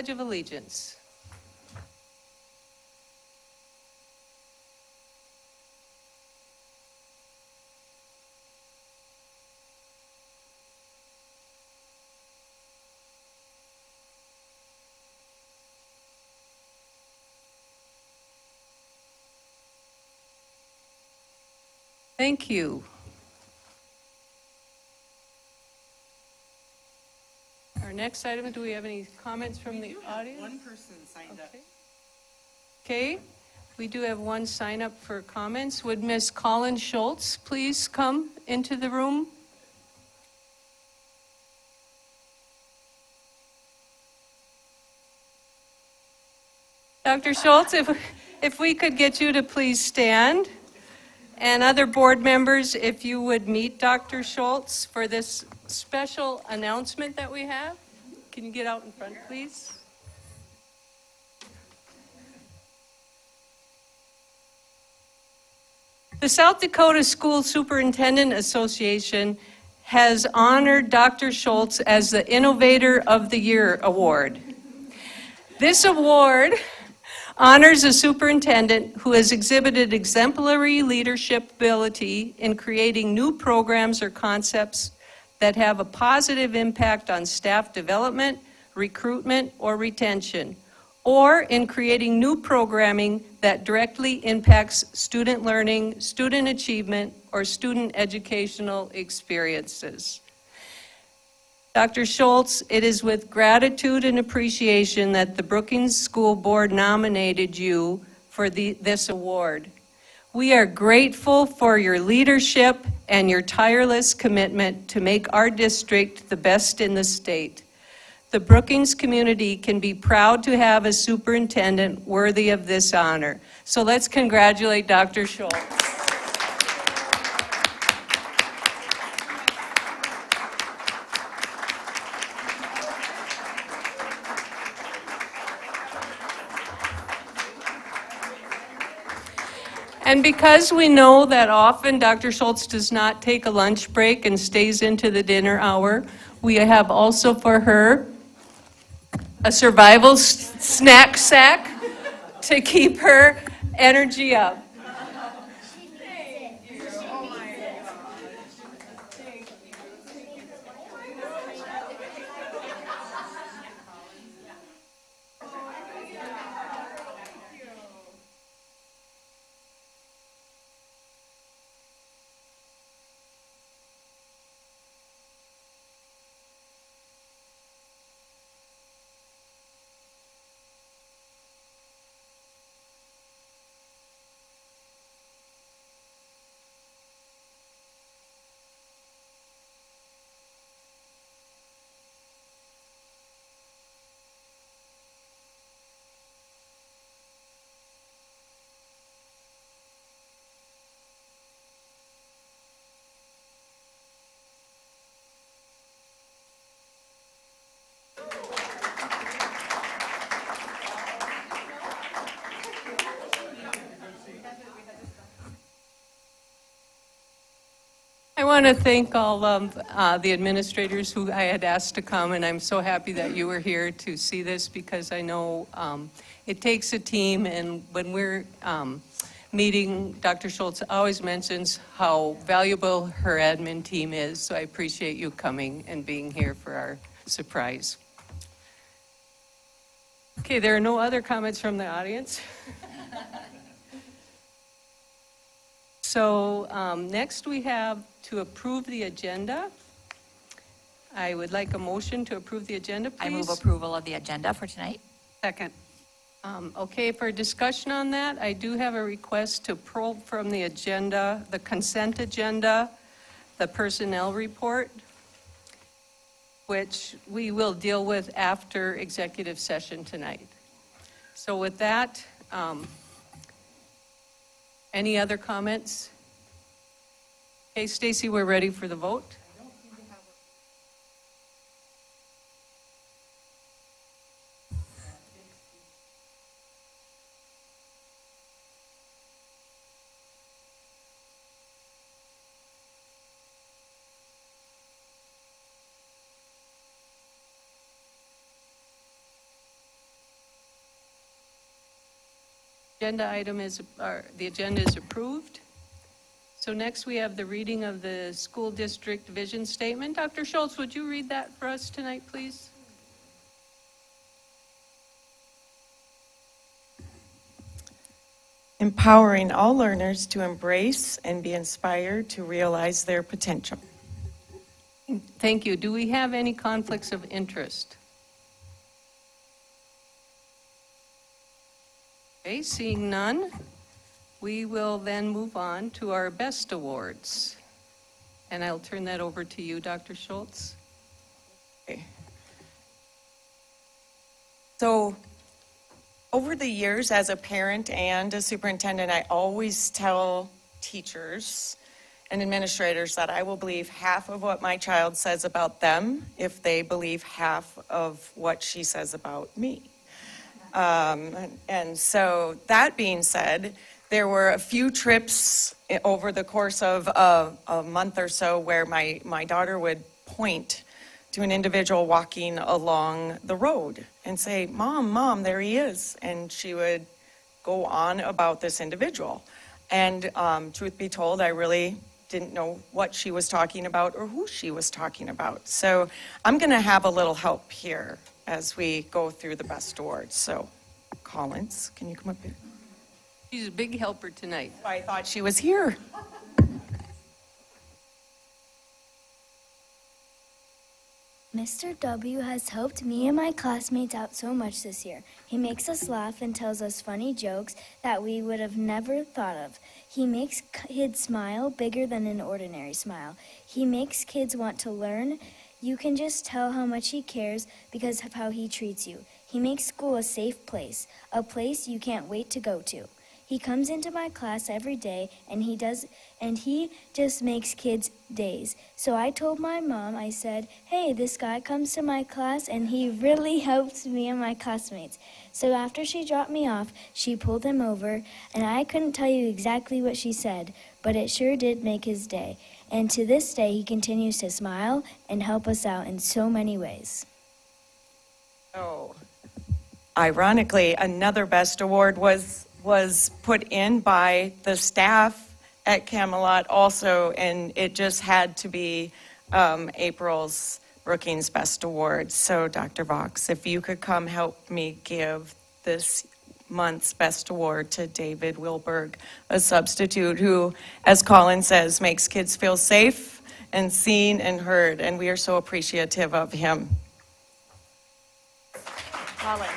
Pledge of Allegiance. Thank you. Our next item, do we have any comments from the audience? One person signed up. Okay, we do have one sign up for comments. Would Miss Colin Schultz please come into the room? Dr. Schultz, if we could get you to please stand. And other board members, if you would meet Dr. Schultz for this special announcement that we have. Can you get out in front, please? The South Dakota School Superintendent Association has honored Dr. Schultz as the Innovator of the Year Award. This award honors a superintendent who has exhibited exemplary leadership ability in creating new programs or concepts that have a positive impact on staff development, recruitment, or retention, or in creating new programming that directly impacts student learning, student achievement, or student educational experiences. Dr. Schultz, it is with gratitude and appreciation that the Brookings School Board nominated you for this award. We are grateful for your leadership and your tireless commitment to make our district the best in the state. The Brookings community can be proud to have a superintendent worthy of this honor. So let's congratulate Dr. Schultz. And because we know that often Dr. Schultz does not take a lunch break and stays into the dinner hour, we have also for her a survival snack sack to keep her energy up. I want to thank all of the administrators who I had asked to come, and I'm so happy that you were here to see this because I know it takes a team, and when we're meeting, Dr. Schultz always mentions how valuable her admin team is, so I appreciate you coming and being here for our surprise. Okay, there are no other comments from the audience. So next we have to approve the agenda. I would like a motion to approve the agenda, please. I move approval of the agenda for tonight. Second. Okay, for discussion on that, I do have a request to pull from the agenda, the consent agenda, the personnel report, which we will deal with after executive session tonight. So with that, any other comments? Okay, Stacy, we're ready for the vote. The agenda is approved. So next we have the reading of the school district vision statement. Dr. Schultz, would you read that for us tonight, please? Empowering all learners to embrace and be inspired to realize their potential. Thank you. Do we have any conflicts of interest? Okay, seeing none, we will then move on to our best awards. And I'll turn that over to you, Dr. Schultz. Okay. So, over the years, as a parent and a superintendent, I always tell teachers and administrators that I will believe half of what my child says about them if they believe half of what she says about me. And so, that being said, there were a few trips over the course of a month or so where my daughter would point to an individual walking along the road and say, Mom, there he is. And she would go on about this individual. And truth be told, I really didn't know what she was talking about or who she was talking about. So I'm going to have a little help here as we go through the best awards. So Collins, can you come up here? She's a big helper tonight. I thought she was here. Mr. W has helped me and my classmates out so much this year. He makes us laugh and tells us funny jokes that we would have never thought of. He makes kids smile bigger than an ordinary smile. He makes kids want to learn. You can just tell how much he cares because of how he treats you. He makes school a safe place, a place you can't wait to go to. He comes into my class every day and he just makes kids' days. So I told my mom, I said, hey, this guy comes to my class and he really helps me and my classmates. So after she dropped me off, she pulled him over and I couldn't tell you exactly what she said, but it sure did make his day. And to this day, he continues to smile and help us out in so many ways. Oh, ironically, another best award was put in by the staff at Camelot also, and it just had to be April's Brookings Best Award. So, Dr. Vox, if you could come help me give this month's Best Award to David Wilberg, a substitute who, as Colin says, makes kids feel safe and seen and heard, and we are so appreciative of him. Colin.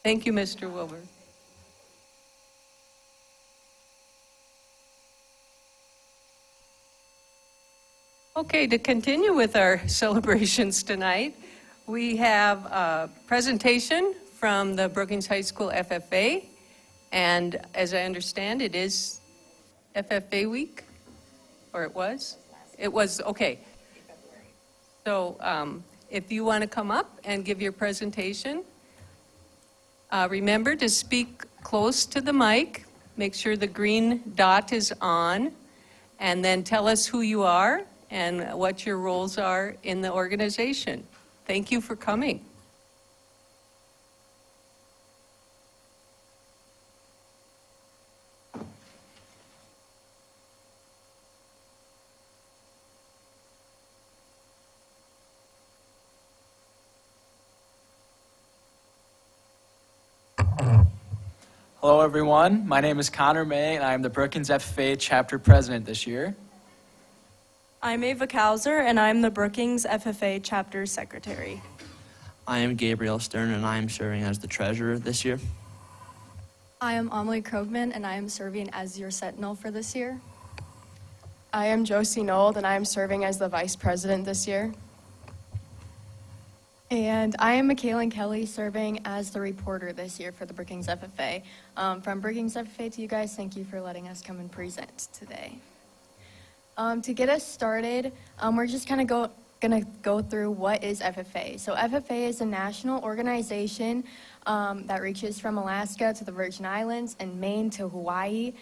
Thank you, Mr. Wilbur. Okay, to continue with our celebrations tonight, we have a presentation from the Brookings High School FFA, and as I understand, it is FFA week, or it was? It was, okay. So if you want to come up and give your presentation, remember to speak close to the mic, make sure the green dot is on, and then tell us who you are and what your roles are in the organization. Thank you for coming. Hello, everyone. My name is Connor May, and I am the Brookings FFA chapter president this year. I'm Ava Kauser, and I'm the Brookings FFA chapter secretary. I am Gabriel Stern, and I am serving as the treasurer this year. I am Amelie Krogman, and I am serving as your sentinel for this year. I am Josie Nold, and I am serving as the vice president this year. And I am Michaela Kelly, serving as the reporter this year for the Brookings FFA. From Brookings FFA to you guys, thank you for letting us come and present today. To get us started, we're just kind of going to go through what is FFA. So FFA is a national organization that reaches from Alaska to the Virgin Islands and Maine to Hawaii.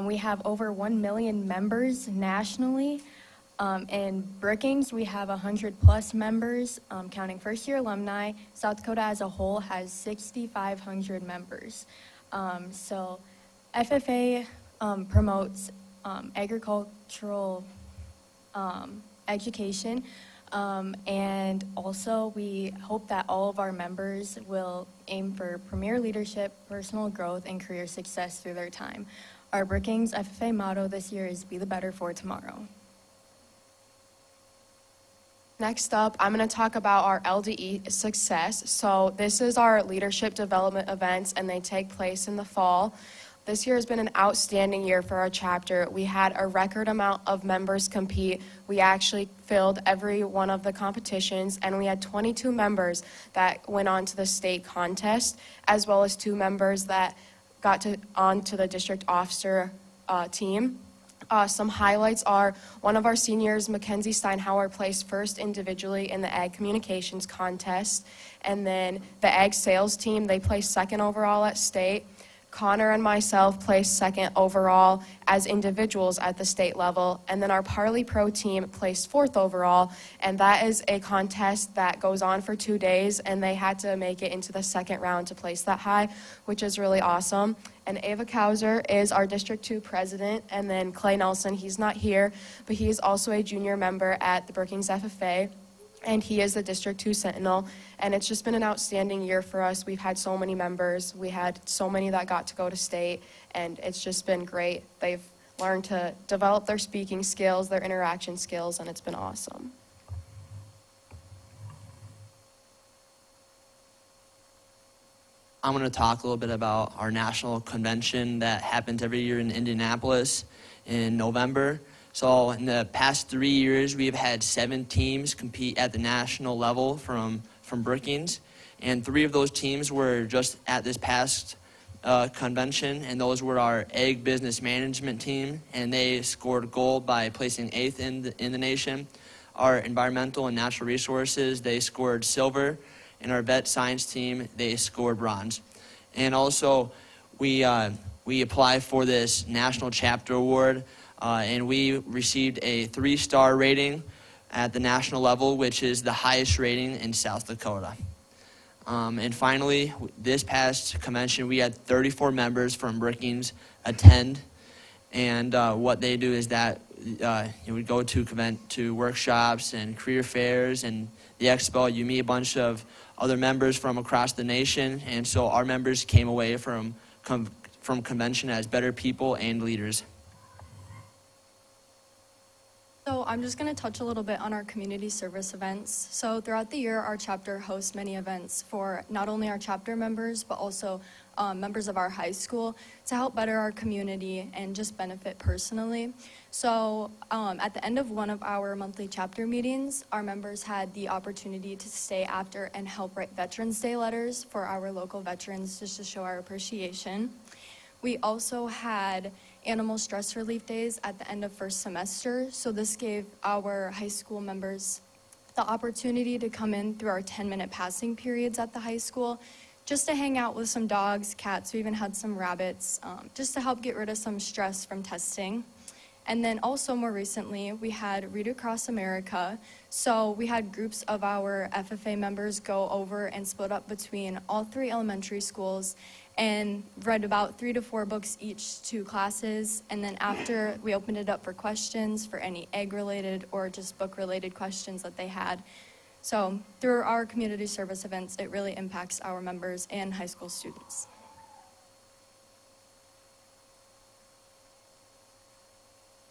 We have over 1 million members nationally. In Brookings, we have 100 plus members, counting first year alumni. South Dakota as a whole has 6,500 members. So FFA promotes agricultural education, and also we hope that all of our members will aim for premier leadership, personal growth, and career success through their time. Our Brookings FFA motto this year is Be the Better for Tomorrow. Next up, I'm going to talk about our LDE success. So this is our leadership development events, and they take place in the fall. This year has been an outstanding year for our chapter. We had a record amount of members compete. We actually filled every one of the competitions, and we had 22 members that went on to the state contest, as well as 2 members that got onto the district officer team. Some highlights are one of our seniors, Mackenzie Steinhauer, placed first individually in the Ag Communications contest. And then the Ag Sales team, they placed second overall at state. Connor and myself placed second overall as individuals at the state level. And then our Parley Pro team placed fourth overall. And that is a contest that goes on for 2 days. And they had to make it into the second round to place that high, which is really awesome. And Ava Kauser is our District 2 president. And then Clay Nelson, he's not here, but he is also a junior member at the Brookings FFA. And he is the District 2 Sentinel. And it's just been an outstanding year for us. We've had so many members. We had so many that got to go to state. And it's just been great. They've learned to develop their speaking skills, their interaction skills, and it's been awesome. I'm going to talk a little bit about our national convention that happens every year in Indianapolis in November. So in the past 3 years, we've had 7 teams compete at the national level from Brookings, and 3 of those teams were just at this past convention, and those were our Ag Business Management team, and they scored gold by placing 8th in the nation. Our Environmental and Natural Resources, they scored silver, and our Vet Science team, they scored bronze. And also, we apply for this National Chapter Award, and we received a 3-star rating at the national level, which is the highest rating in South Dakota. And finally, this past convention, we had 34 members from Brookings attend. And what they do is that we go to workshops and career fairs and the expo. You meet a bunch of other members from across the nation. And so our members came away from convention as better people and leaders. So I'm just going to touch a little bit on our community service events. So throughout the year, our chapter hosts many events for not only our chapter members, but also members of our high school to help better our community and just benefit personally. So at the end of one of our monthly chapter meetings, our members had the opportunity to stay after and help write Veterans Day letters for our local veterans just to show our appreciation. We also had animal stress relief days at the end of first semester. So this gave our high school members the opportunity to come in through our 10-minute passing periods at the high school, just to hang out with some dogs, cats. We even had some rabbits, just to help get rid of some stress from testing. And then also more recently, we had Read Across America. So we had groups of our FFA members go over and split up between all 3 elementary schools and read about 3 to 4 books each to classes. And then after, we opened it up for questions for any egg-related or just book-related questions that they had. So through our community service events, it really impacts our members and high school students.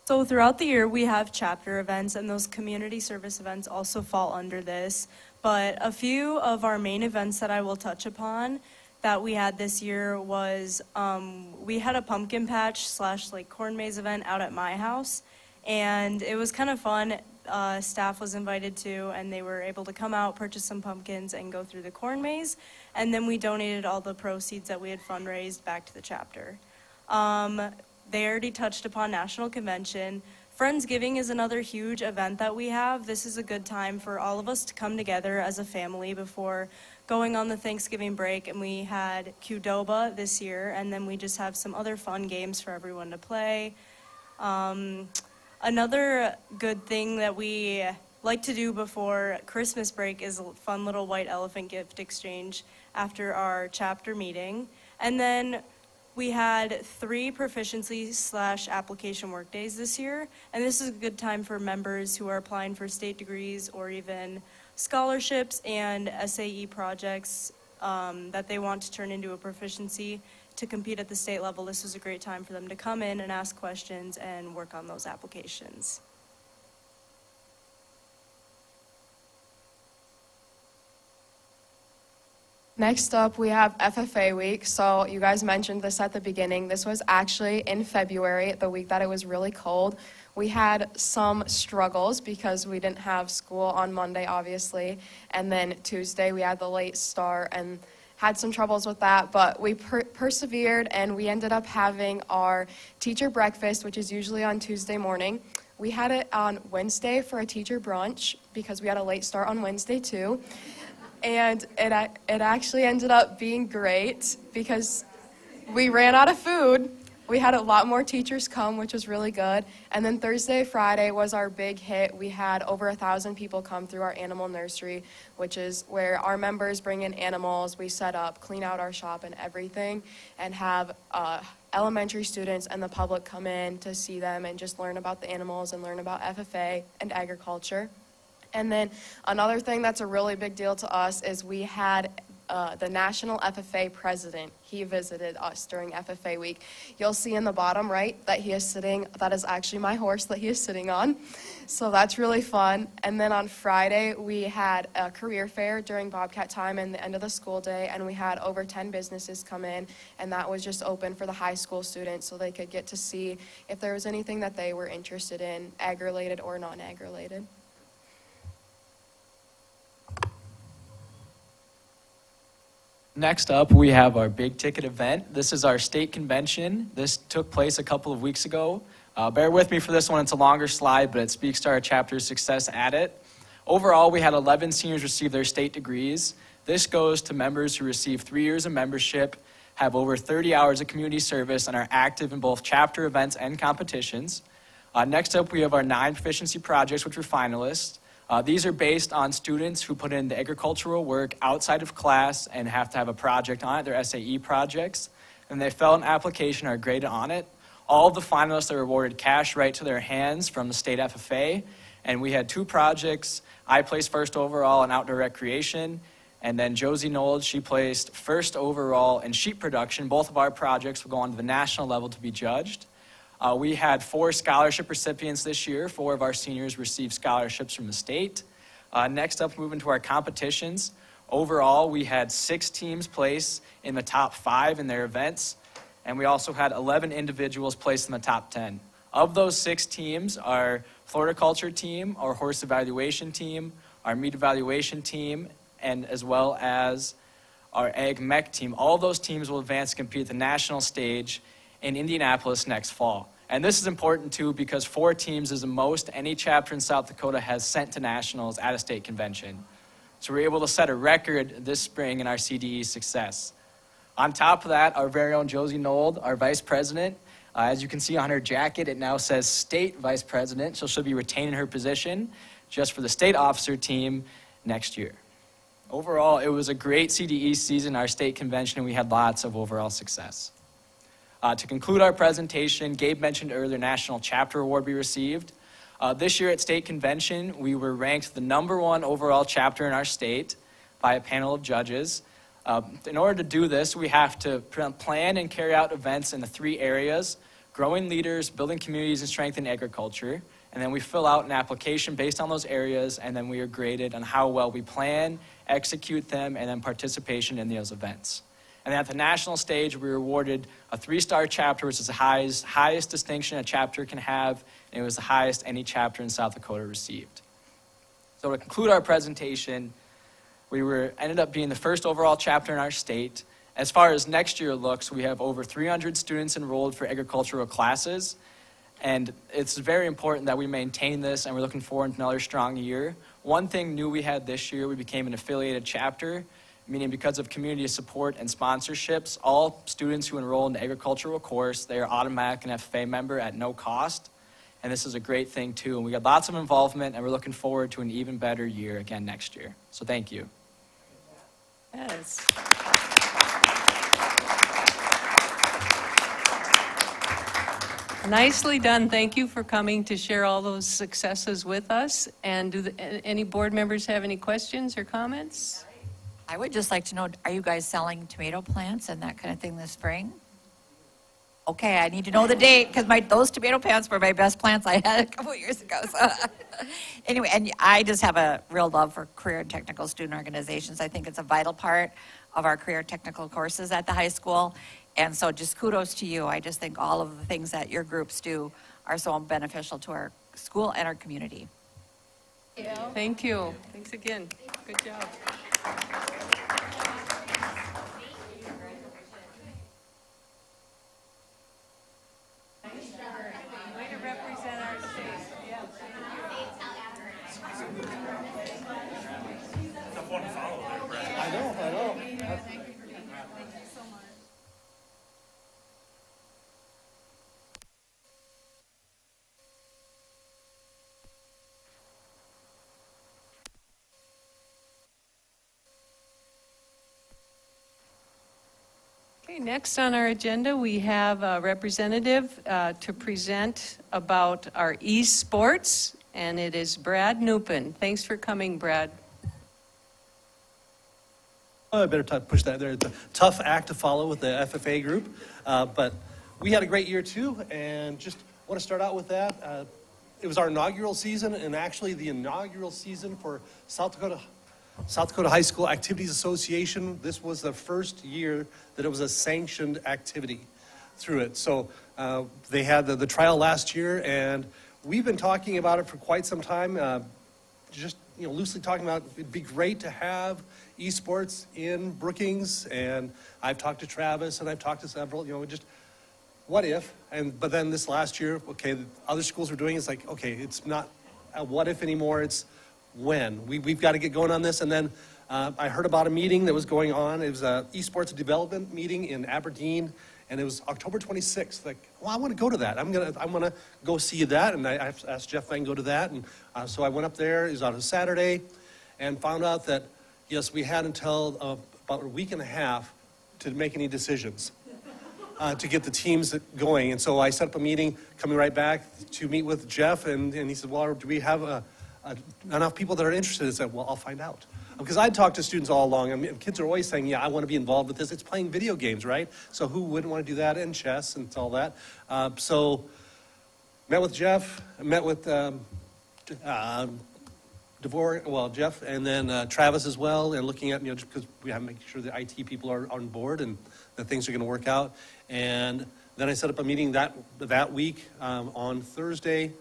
So throughout the year, we have chapter events, and those community service events also fall under this. But a few of our main events that I will touch upon that we had this year was we had a pumpkin patch / like corn maze event out at my house, and it was kind of fun. staff was invited to, and they were able to come out, purchase some pumpkins, and go through the corn maze. And then we donated all the proceeds that we had fundraised back to the chapter. They already touched upon National Convention. Friendsgiving is another huge event that we have. This is a good time for all of us to come together as a family before going on the Thanksgiving break. And we had Qdoba this year, and then we just have some other fun games for everyone to play. Another good thing that we like to do before Christmas break is a fun little white elephant gift exchange after our chapter meeting. And then we had 3 proficiency/application work days this year, and this is a good time for members who are applying for state degrees or even scholarships and SAE projects that they want to turn into a proficiency to compete at the state level. This was a great time for them to come in and ask questions and work on those applications. Next up, we have FFA week. So you guys mentioned this at the beginning. This was actually in February, the week that it was really cold. We had some struggles because we didn't have school on Monday, obviously. And then Tuesday, we had the late start and had some troubles with that. But we persevered, and we ended up having our teacher breakfast, which is usually on Tuesday morning. We had it on Wednesday for a teacher brunch because we had a late start on Wednesday, too. And it actually ended up being great because we ran out of food. We had a lot more teachers come, which was really good. And then Thursday, Friday was our big hit. We had over 1,000 people come through our animal nursery, which is where our members bring in animals. We set up, clean out our shop and everything, and have elementary students and the public come in to see them and just learn about the animals and learn about FFA and agriculture. And then another thing that's a really big deal to us is we had the National FFA president. He visited us during FFA week. You'll see in the bottom right that he is sitting, that is actually my horse that he is sitting on. So that's really fun. And then on Friday, we had a career fair during Bobcat time and the end of the school day, and we had over 10 businesses come in, and that was just open for the high school students so they could get to see if there was anything that they were interested in, ag-related or non-ag-related. Next up, we have our big ticket event. This is our state convention. This took place a couple of weeks ago. Bear with me for this one. It's a longer slide, but it speaks to our chapter's success at it. Overall, we had 11 seniors receive their state degrees. This goes to members who receive 3 years of membership, have over 30 hours of community service, and are active in both chapter events and competitions. Next up, we have our 9 proficiency projects, which were finalists. These are based on students who put in the agricultural work outside of class and have to have a project on it, their SAE projects, and they fill an application and are graded on it. All of the finalists are awarded cash right to their hands from the state FFA, and we had 2 projects. I placed first overall in outdoor recreation, and then Josie Knowles, she placed first overall in sheep production. Both of our projects will go on to the national level to be judged. We had 4 scholarship recipients this year. 4 of our seniors received scholarships from the state. Next up, moving to our competitions. Overall, we had 6 teams place in the top 5 in their events, and we also had 11 individuals placed in the top 10. Of those 6 teams, our floriculture team, our horse evaluation team, our meat evaluation team, and as well as our ag mech team, all those teams will advance to compete at the national stage in Indianapolis next fall. And this is important too because 4 teams is the most any chapter in South Dakota has sent to nationals at a state convention. So we're able to set a record this spring in our CDE success. On top of that, our very own Josie Knoll, our vice president, as you can see on her jacket, it now says state vice president, so she'll be retaining her position just for the state officer team next year. Overall, it was a great CDE season, our state convention, and we had lots of overall success. To conclude our presentation, Gabe mentioned earlier National Chapter Award we received. This year at State Convention, we were ranked the #1 overall chapter in our state by a panel of judges. In order to do this, we have to plan and carry out events in the 3 areas: growing leaders, building communities, and strengthening agriculture. And then we fill out an application based on those areas, and then we are graded on how well we plan, execute them, and then participation in those events. And at the national stage, we were awarded a 3-star chapter, which is the highest distinction a chapter can have, and it was the highest any chapter in South Dakota received. So to conclude our presentation, we ended up being the first overall chapter in our state. As far as next year looks, we have over 300 students enrolled for agricultural classes, and it's very important that we maintain this, and we're looking forward to another strong year. One thing new we had this year, we became an affiliated chapter, meaning because of community support and sponsorships, all students who enroll in the agricultural course, they are automatic an FFA member at no cost. And this is a great thing too. And we got lots of involvement, and we're looking forward to an even better year again next year. So thank you. Yes. Nicely done. Thank you for coming to share all those successes with us. And do any board members have any questions or comments? I would just like to know, are you guys selling tomato plants and that kind of thing this spring? Okay, I need to know the date, because those tomato plants were my best plants I had a couple years ago. So anyway, and I just have a real love for career and technical student organizations. I think it's a vital part of our career technical courses at the high school. And so just kudos to you. I just think all of the things that your groups do are so beneficial to our school and our community. Thank you. Thanks again. Good job. Way to represent our state. Yeah. I know. Okay, next on our agenda, we have a representative to present about our esports, and it is Brad Nupin. Thanks for coming, Brad. Oh, I better push that there. It's a tough act to follow with the FFA group, but we had a great year too, and just want to start out with that. It was our inaugural season, and actually the inaugural season for South Dakota High School Activities Association. This was the first year that it was a sanctioned activity through it. So they had the trial last year, and we've been talking about it for quite some time. Just loosely talking about it'd be great to have esports in Brookings, and I've talked to Travis and I've talked to several. Just what if? But then this last year, okay, the other schools were doing. It's like, okay, it's not a what if anymore. It's when. We've got to get going on this. And then I heard about a meeting that was going on. It was a esports development meeting in Aberdeen, and it was October 26th. Like, well, I want to go to that. I'm gonna go see that. And I asked Jeff if I can go to that. And so I went up there. It was on a Saturday, and found out that yes, we had until about a week and a half to make any decisions to get the teams going. And so I set up a meeting, coming right back to meet with Jeff, and he said, well, do we have enough people that are interested? I said, well, I'll find out. Because I'd talked to students all along. I mean, kids are always saying, yeah, I want to be involved with this. It's playing video games, right? So who wouldn't want to do that, and chess and all that? So met with Jeff, met with Jeff, and then Travis as well, and looking at, just because we have to make sure the IT people are on board and that things are going to work out. And then I set up a meeting that week on Thursday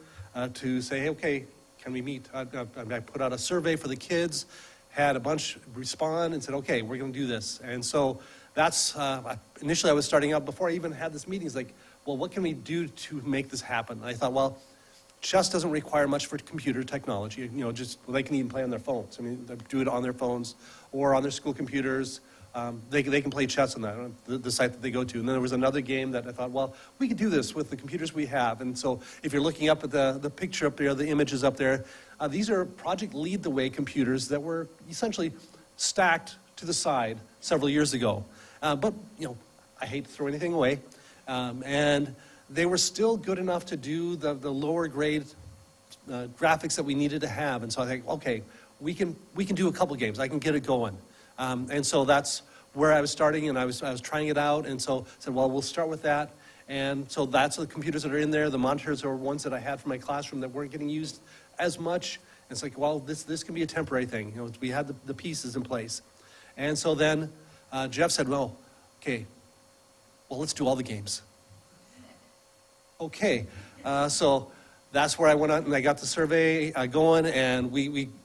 to say, hey, okay, can we meet? I put out a survey for the kids, had a bunch respond and said, okay, we're going to do this. And so that's, initially I was starting out, before I even had this meeting, it's like, well, what can we do to make this happen? And I thought, well, chess doesn't require much for computer technology. They can even play on their phones. I mean, they do it on their phones or on their school computers. They can play chess on that, the site that they go to. And then there was another game that I thought, well, we could do this with the computers we have. And so if you're looking up at the picture up there, the images up there, these are Project Lead the Way computers that were essentially stacked to the side several years ago. But I hate to throw anything away. And they were still good enough to do the lower grade graphics that we needed to have. And so I think, okay, we can do a couple games. I can get it going. And so that's where I was starting, and I was trying it out, and so said, well, we'll start with that. And so that's the computers that are in there. The monitors are ones that I had for my classroom that weren't getting used as much. And it's like, well, this can be a temporary thing. We had the pieces in place. And so then Jeff said, well, Okay, well, let's do all the games. Okay, so that's where I went out and I got the survey going, and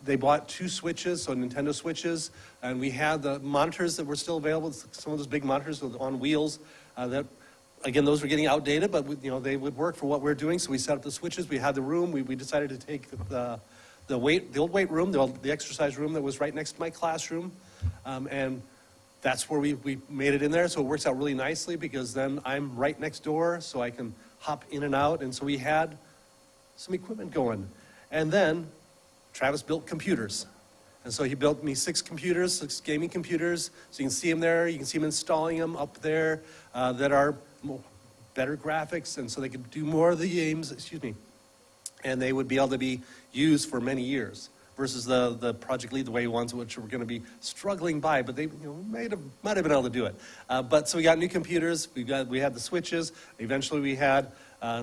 they bought 2 switches, so Nintendo Switches, and we had the monitors that were still available, some of those big monitors on wheels that, again, those were getting outdated, but they would work for what we're doing, so we set up the switches, we had the room, we decided to take the old weight room, the exercise room that was right next to my classroom, and that's where we made it in there, so it works out really nicely because then I'm right next door, so I can hop in and out, and so we had some equipment going. And then Travis built computers. And so he built me 6 computers, 6 gaming computers, so you can see him there, you can see him installing them up there that are better graphics, and so they could do more of the games, and they would be able to be used for many years versus the Project Lead the Way ones, which were going to be struggling by, but they might have been able to do it. But so we got new computers, we had the switches, eventually we had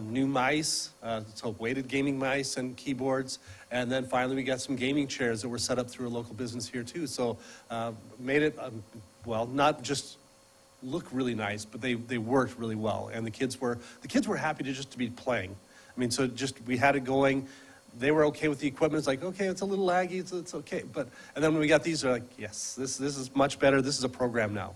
new mice, so weighted gaming mice and keyboards, and then finally we got some gaming chairs that were set up through a local business here too. So made it, not just look really nice, but they worked really well, and the kids were happy to be playing. I mean, so we had it going. They were okay with the equipment. It's like, okay, it's a little laggy, it's okay. And then when we got these, they're like, yes, this is much better. This is a program now.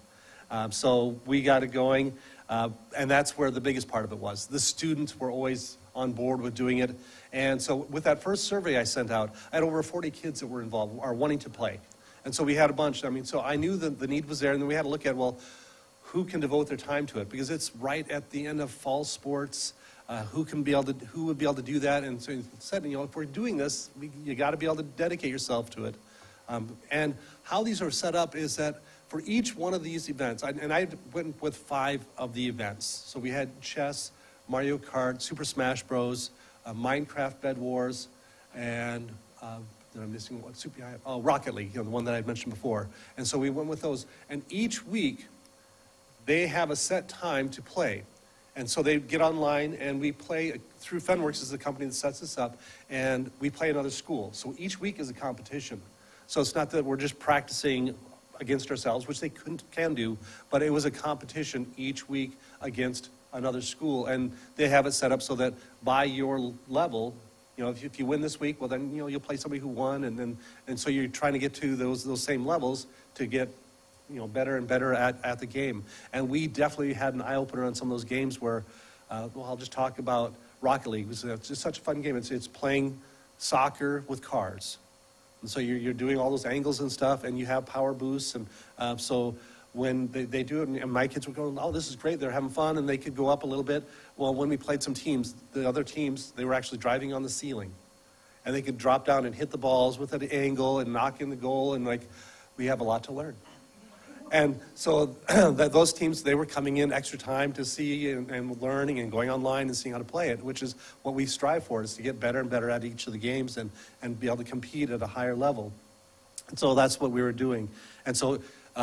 So we got it going, and that's where the biggest part of it was. The students were always on board with doing it. And so with that first survey I sent out, I had over 40 kids that were involved, are wanting to play. And so we had a bunch. I mean, so I knew that the need was there, and then we had to look at, well, who can devote their time to it? Because it's right at the end of fall sports. Who would be able to do that? And so he said, if we're doing this, you got to be able to dedicate yourself to it. And how these are set up is that for each one of these events, I went with 5 of the events. So we had chess, Mario Kart, Super Smash Bros, Minecraft Bed Wars, and I'm missing one. Rocket League, the one that I mentioned before. And so we went with those. And each week, they have a set time to play. And so they get online and we play through Fenworks is the company that sets this up, and we play another school. So each week is a competition. So it's not that we're just practicing against ourselves, which they can do, but it was a competition each week against another school. And they have it set up so that by your level, if you win this week, well then you'll play somebody who won, and so you're trying to get to those same levels to get better and better at the game. And we definitely had an eye-opener on some of those games where, I'll just talk about Rocket League. It's just such a fun game. It's playing soccer with cars. And so you're doing all those angles and stuff, and you have power boosts. And so when they do it, and my kids were going, oh, this is great. They're having fun, and they could go up a little bit. Well, when we played some teams, the other teams, they were actually driving on the ceiling. And they could drop down and hit the balls with an angle and knock in the goal, and we have a lot to learn. And so those teams, they were coming in extra time to see and learning and going online and seeing how to play it, which is what we strive for, is to get better and better at each of the games and be able to compete at a higher level. And so that's what we were doing. And so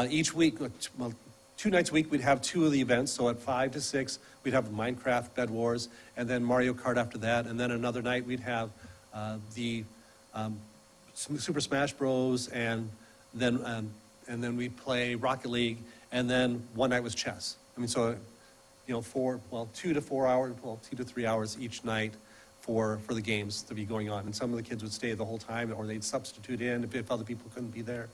each week, 2 nights a week, we'd have 2 of the events. So at 5 to 6, we'd have Minecraft Bed Wars, and then Mario Kart after that. And then another night, we'd have the Super Smash Bros. And then we'd play Rocket League, and then one night was chess. I mean, so, 2 to 4 hours, 2 to 3 hours each night for the games to be going on. And some of the kids would stay the whole time, or they'd substitute in if other people couldn't be there.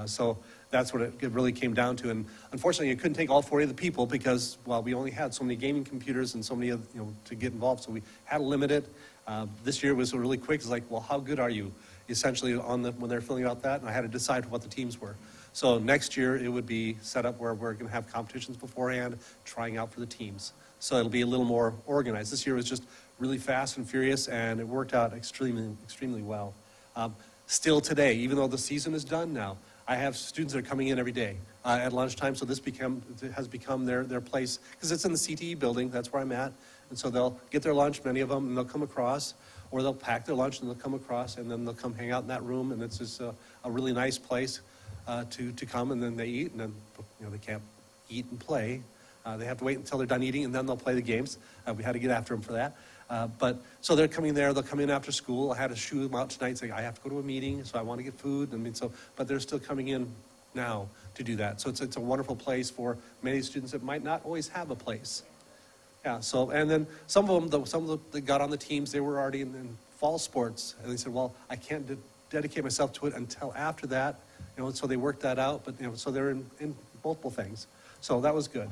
So that's what it really came down to. And unfortunately, you couldn't take all 40 of the people because, we only had so many gaming computers and so many, to get involved. So we had to limit it. This year was really quick. It's like, well, how good are you? Essentially, when they're filling out that, and I had to decide what the teams were. So next year, it would be set up where we're going to have competitions beforehand, trying out for the teams. So it'll be a little more organized. This year was just really fast and furious, and it worked out extremely, extremely well. Still today, even though the season is done now, I have students that are coming in every day at lunchtime, so this has become their place, because it's in the CTE building, that's where I'm at, and so they'll get their lunch, many of them, and they'll come across, or they'll pack their lunch and they'll come across, and then they'll come hang out in that room, and it's just a really nice place to come, and then they eat, and then they can't eat and play. They have to wait until they're done eating, and then they'll play the games. We had to get after them for that. So they're coming there. They'll come in after school. I had to shoo them out tonight, saying I have to go to a meeting, so I want to get food. But they're still coming in now to do that. So it's a wonderful place for many students that might not always have a place. Yeah, so, and then some of them that got on the teams, they were already in fall sports, and they said, well, I can't dedicate myself to it until after that, so they worked that out, but, so they're in multiple things. So that was good.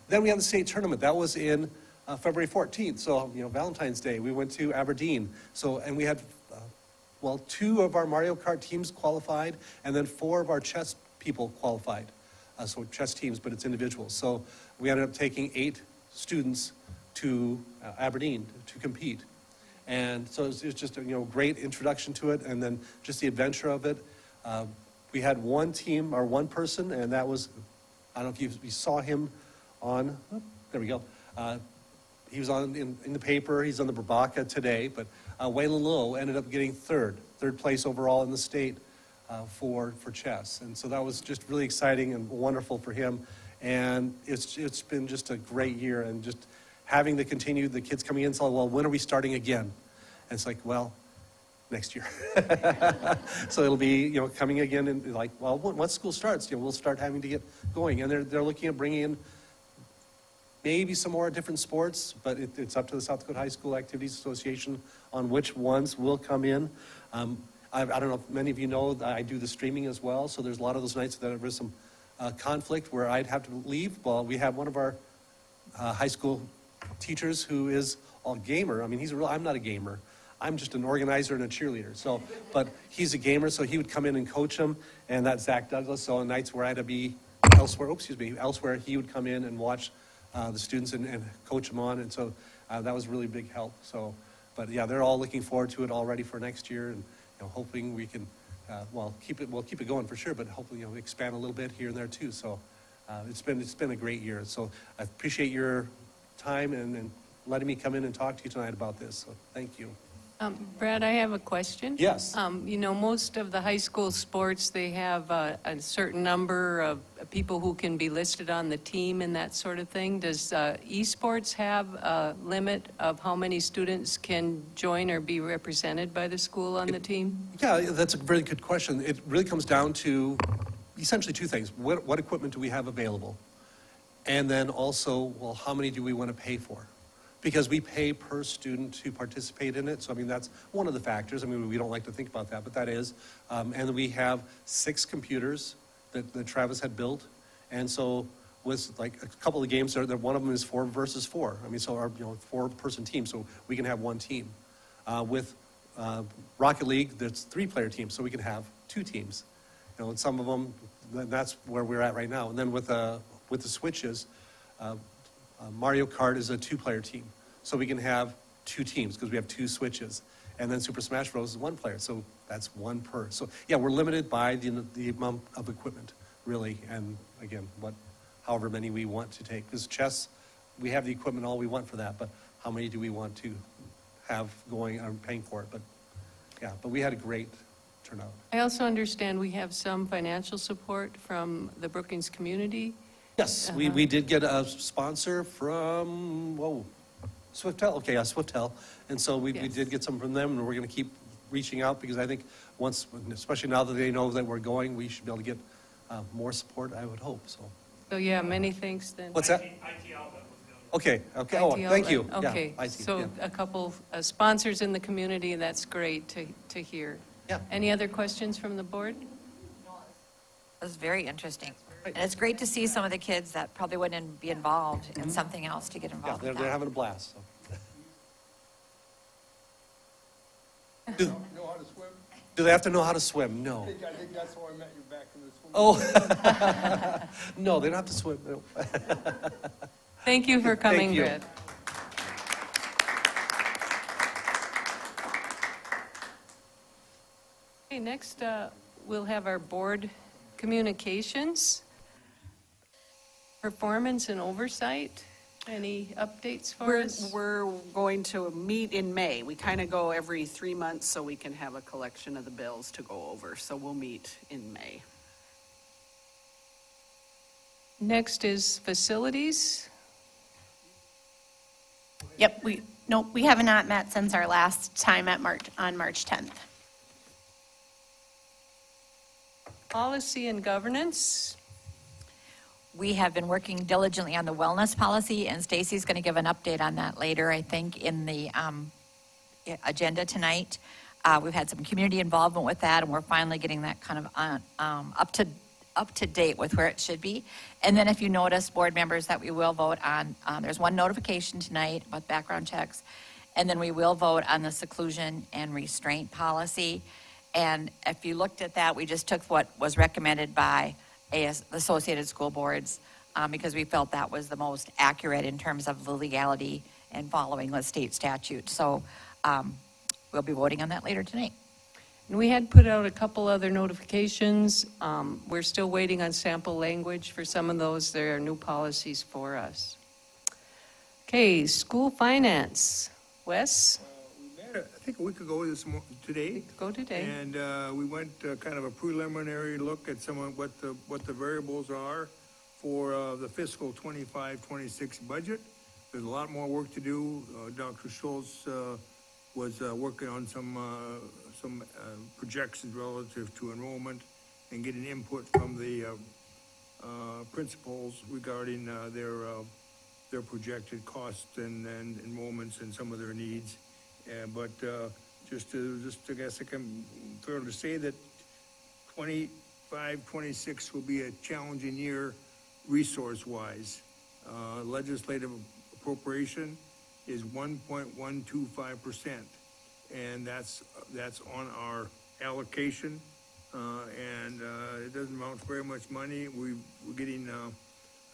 Then we had the state tournament. That was in February 14th, so, Valentine's Day. We went to Aberdeen. So, and we had, 2 of our Mario Kart teams qualified, and then 4 of our chess people qualified. So chess teams, but it's individuals. So we ended up taking 8 students to Aberdeen to compete. And so it was just a great introduction to it, and then just the adventure of it. We had one team, or one person, and that was, I don't know if you saw him on, there we go. He was in the paper, he's on the Brabaka today, but Waylon Lowe ended up getting third place overall in the state for chess. And so that was just really exciting and wonderful for him. And it's been just a great year, and just having the kids coming in, saying, well, when are we starting again? And it's like, well, next year. So it'll be, coming again, and like, well, once school starts, we'll start having to get going. And they're looking at bringing in maybe some more different sports, but it's up to the South Dakota High School Activities Association on which ones will come in. I don't know if many of you know that I do the streaming as well, so there's a lot of those nights that there was some conflict where I'd have to leave. Well, we have one of our high school teachers who is a gamer. I mean, I'm not a gamer. I'm just an organizer and a cheerleader. So, but he's a gamer, so he would come in and coach them, and that's Zach Douglas. So on nights where I had to be elsewhere, he would come in and watch the students and coach them on, and so that was really big help. So, but yeah, they're all looking forward to it already for next year, and hoping we can, we'll keep it going for sure, but hopefully expand a little bit here and there too. So it's been a great year. So I appreciate your time and letting me come in and talk to you tonight about this. So thank you. Brad, I have a question. Yes. Most of the high school sports, they have a certain number of people who can be listed on the team and that sort of thing. Does esports have a limit of how many students can join or be represented by the school on the team? Yeah, that's a very good question. It really comes down to essentially 2 things. What equipment do we have available? And then also, well, how many do we want to pay for? Because we pay per student to participate in it. So, I mean, that's one of the factors. I mean, we don't like to think about that, but that is. And we have 6 computers that Travis had built. And so with like a couple of games, one of them is 4 versus 4. I mean, so our 4-person team, so we can have 1 team. With Rocket League, there's 3-player teams, so we can have 2 teams. And some of them, that's where we're at right now. And then with the Switches, Mario Kart is a 2-player team. So we can have 2 teams because we have 2 Switches. And then Super Smash Bros. Is 1 player, so that's 1 per. So yeah, we're limited by the amount of equipment, really. And again, however many we want to take. Because chess, we have the equipment all we want for that, but how many do we want to have going or paying for it? But yeah, but we had a great turnout. I also understand we have some financial support from the Brookings community. Yes, we did get a sponsor from, Swiftel. Okay, yeah, Swiftel. And so we did get some from them, and we're going to keep reaching out because I think especially now that they know that we're going, we should be able to get more support, I would hope. So yeah, many thanks then. What's that? Okay. Oh, thank you. Okay, Yeah, IT, so yeah. a couple sponsors in the community, and that's great to hear. Yeah. Any other questions from the board? It was very interesting. And it's great to see some of the kids that probably wouldn't be involved in something else to get Yeah, involved they're with that. having a blast. So. Do they have to know how to swim? No. I think that's how I met you back in the swimming. Oh, no, they don't have to swim. No. Thank you for coming, you. Brad. Okay, next we'll have our board communications, performance and oversight. Any updates for us? We're going to meet in May. We kind of go every 3 months so we can have a collection of the bills to go over. So we'll meet in May. Next is facilities. Yep, we have not met since our last time on March 10th. Policy and governance. We have been working diligently on the wellness policy, and Stacy's going to give an update on that later, I think, in the agenda tonight. We've had some community involvement with that, and we're finally getting that kind of up to date with where it should be. And then if you notice, board members, that we will vote on, there's one notification tonight about background checks, and then we will vote on the seclusion and restraint policy. And if you looked at that, we just took what was recommended by Associated School Boards because we felt that was the most accurate in terms of the legality and following the state statute. So we'll be voting on that later tonight. And we had put out a couple other notifications. We're still waiting on sample language for some of those. There are new policies for us. Okay, school finance. Wes? We met, I think a week ago today. Go today. And we went kind of a preliminary look at some of what the variables are for the fiscal 25-26 budget. There's a lot more work to do. Dr. Schultz was working on some projections relative to enrollment and getting input from the principals regarding their projected costs and enrollments and some of their needs. But just to guess, I can fairly say that 25-26 will be a challenging year resource-wise. Legislative appropriation is 1.125%, and that's on our allocation, and it doesn't amount to very much money. We're getting, I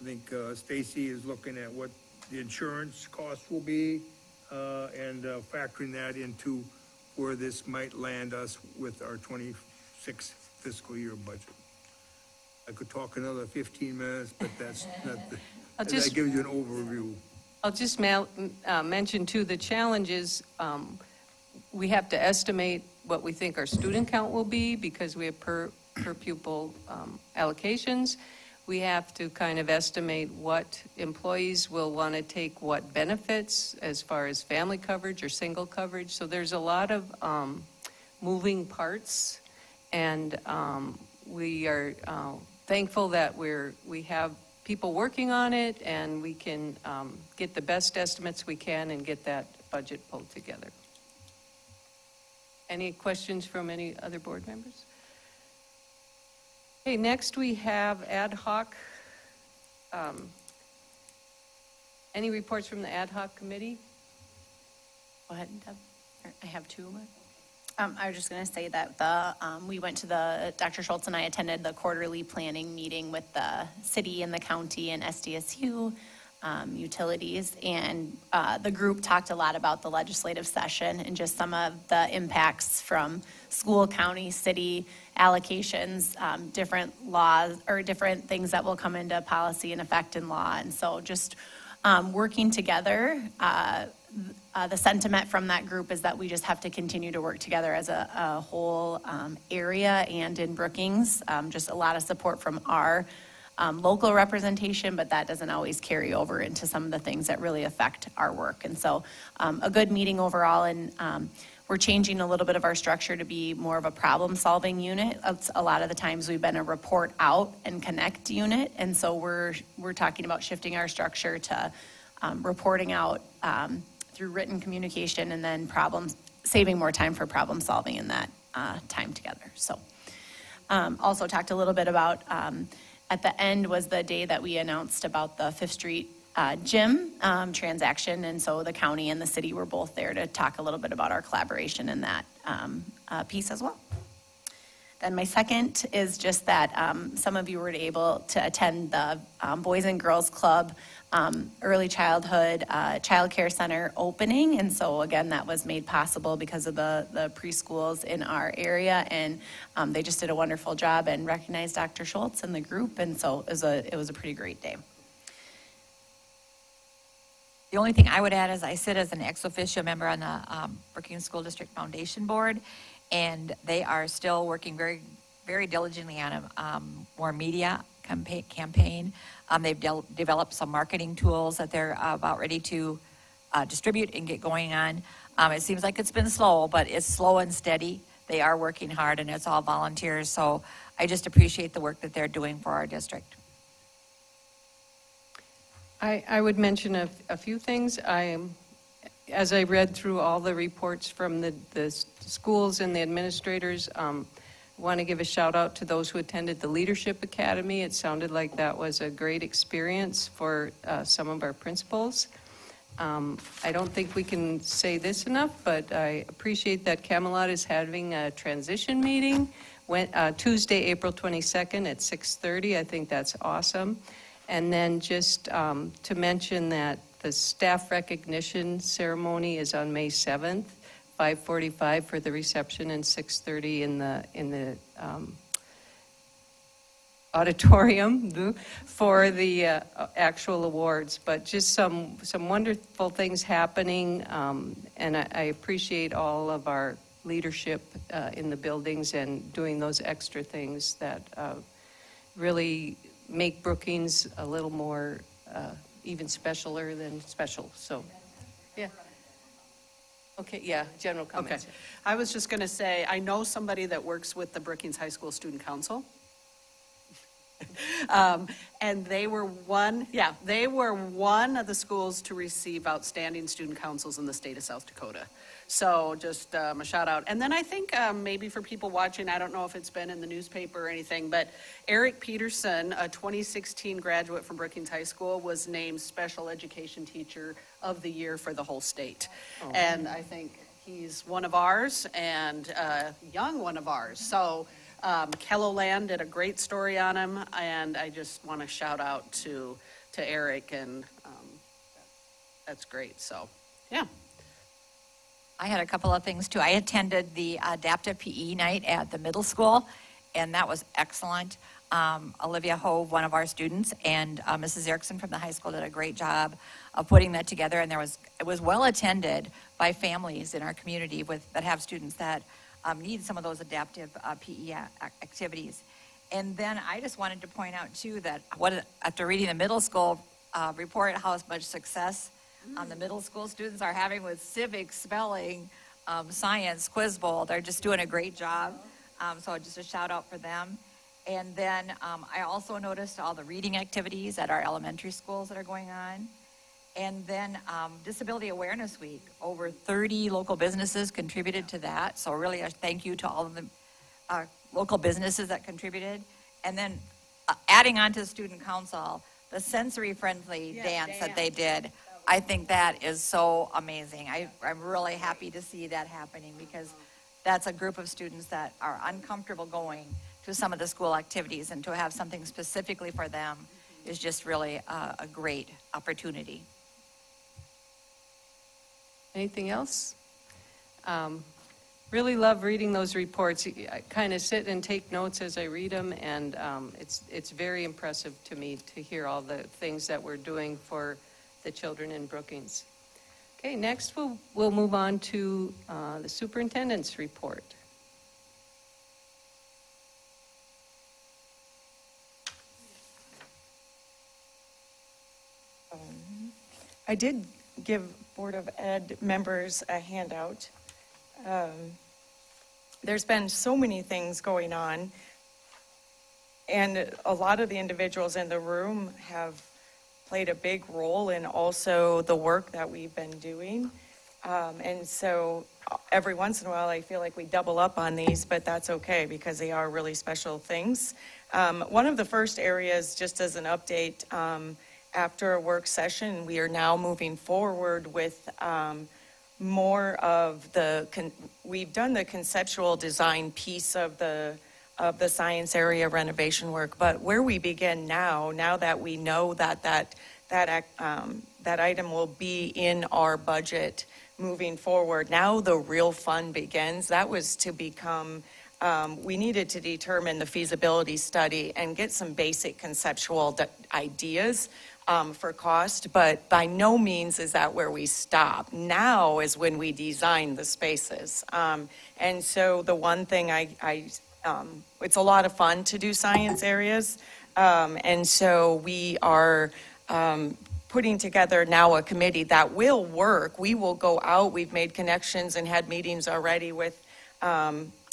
think Stacy is looking at what the insurance cost will be, and factoring that into where this might land us with our 26 fiscal year budget. I could talk another 15 minutes, but that's not the, that gives you an overview. I'll just mention too, the challenge is we have to estimate what we think our student count will be because we have per pupil allocations. We have to kind of estimate what employees will want to take what benefits as far as family coverage or single coverage. So there's a lot of moving parts, and we are thankful that we have people working on it, and we can get the best estimates we can and get that budget pulled together. Any questions from any other board members? Okay, next we have ad hoc. Any reports from the ad hoc committee? Go ahead, Deb. I have two. I was just going to say that we went to Dr. Schultz and I attended the quarterly planning meeting with the city and the county and SDSU utilities, and the group talked a lot about the legislative session and just some of the impacts from school, county, city allocations, different laws or different things that will come into policy and effect in law. And so just working together, the sentiment from that group is that we just have to continue to work together as a whole area and in Brookings. Just a lot of support from our local representation, but that doesn't always carry over into some of the things that really affect our work. And so a good meeting overall, and we're changing a little bit of our structure to be more of a problem-solving unit. A lot of the times we've been a report out and connect unit, and so we're talking about shifting our structure to reporting out through written communication, and then saving more time for problem solving in that time together. So also talked a little bit about at the end was the day that we announced about the Fifth Street gym transaction, and so the county and the city were both there to talk a little bit about our collaboration in that piece as well. Then my second is just that some of you were able to attend the Boys and Girls Club early childhood child care center opening, and so again that was made possible because of the preschools in our area, and they just did a wonderful job and recognized Dr. Schultz and the group, and so it was a pretty great day. The only thing I would add is I sit as an ex officio member on the Brookings School District Foundation Board, and they are still working very, very diligently on a more media campaign. They've developed some marketing tools that they're about ready to distribute and get going on. It seems like it's been slow, but it's slow and steady. they are working hard, and it's all volunteers. So I just appreciate the work that they're doing for our district. I would mention a few things. As I read through all the reports from the schools and the administrators, want to give a shout out to those who attended the Leadership Academy. It sounded like that was a great experience for some of our principals. I don't think we can say this enough, but I appreciate that Camelot is having a transition meeting Tuesday, April 22nd at 6:30. I think that's awesome. And then just to mention that the staff recognition ceremony is on May 7th, 5:45 for the reception and 6:30 in the auditorium for the actual awards. But just some wonderful things happening, and I appreciate all of our leadership in the buildings and doing those extra things that really make Brookings a little more even specialer than special. So, yeah. Okay, yeah, general Okay. comments. I was just going to say, I know somebody that works with the Brookings High School Student Council. And they were one of the schools to receive outstanding student councils in the state of South Dakota. So just a shout out. And then I think maybe for people watching, I don't know if it's been in the newspaper or anything, but Eric Peterson, a 2016 graduate from Brookings High School, was named Special Education Teacher of the Year for the whole state. And I think he's one of ours and a young one of ours. So Kelloland did a great story on him, and I just want to shout out to Eric, and that's great. So, yeah. I had a couple of things too. I attended the adaptive PE night at the middle school, and that was excellent. Olivia Hove, one of our students, and Mrs. Erickson from the high school did a great job of putting that together, and it was well attended by families in our community that have students that need some of those adaptive PE activities. And then I just wanted to point out too that after reading the middle school report, how much success the middle school students are having with civics, spelling, science, quiz bowl. They're just doing a great job. So just a shout out for them. And then I also noticed all the reading activities at our elementary schools that are going on. And then Disability Awareness Week, over 30 local businesses contributed to that. So really a thank you to all of the local businesses that contributed. And then adding on to the student council, the sensory-friendly dance that they did. I think that is so amazing. I'm really happy to see that happening because that's a group of students that are uncomfortable going to some of the school activities, and to have something specifically for them is just really a great opportunity. Anything else? Really love reading those reports. I kind of sit and take notes as I read them, and it's very impressive to me to hear all the things that we're doing for the children in Brookings. Okay, next we'll move on to the superintendent's report. I did give Board of Ed members a handout. There's been so many things going on, and a lot of the individuals in the room have played a big role in also the work that we've been doing. And so every once in a while, I feel like we double up on these, but that's okay because they are really special things. One of the first areas, just as an update, after a work session, we are now moving forward with more of we've done the conceptual design piece of the science area renovation work, but where we begin now that we know that item will be in our budget moving forward, now the real fun begins. That was to become, we needed to determine the feasibility study and get some basic conceptual ideas for cost, but by no means is that where we stop. Now is when we design the spaces. And so the one thing it's a lot of fun to do science areas. And so we are putting together now a committee that will work. We will go out. We've made connections and had meetings already with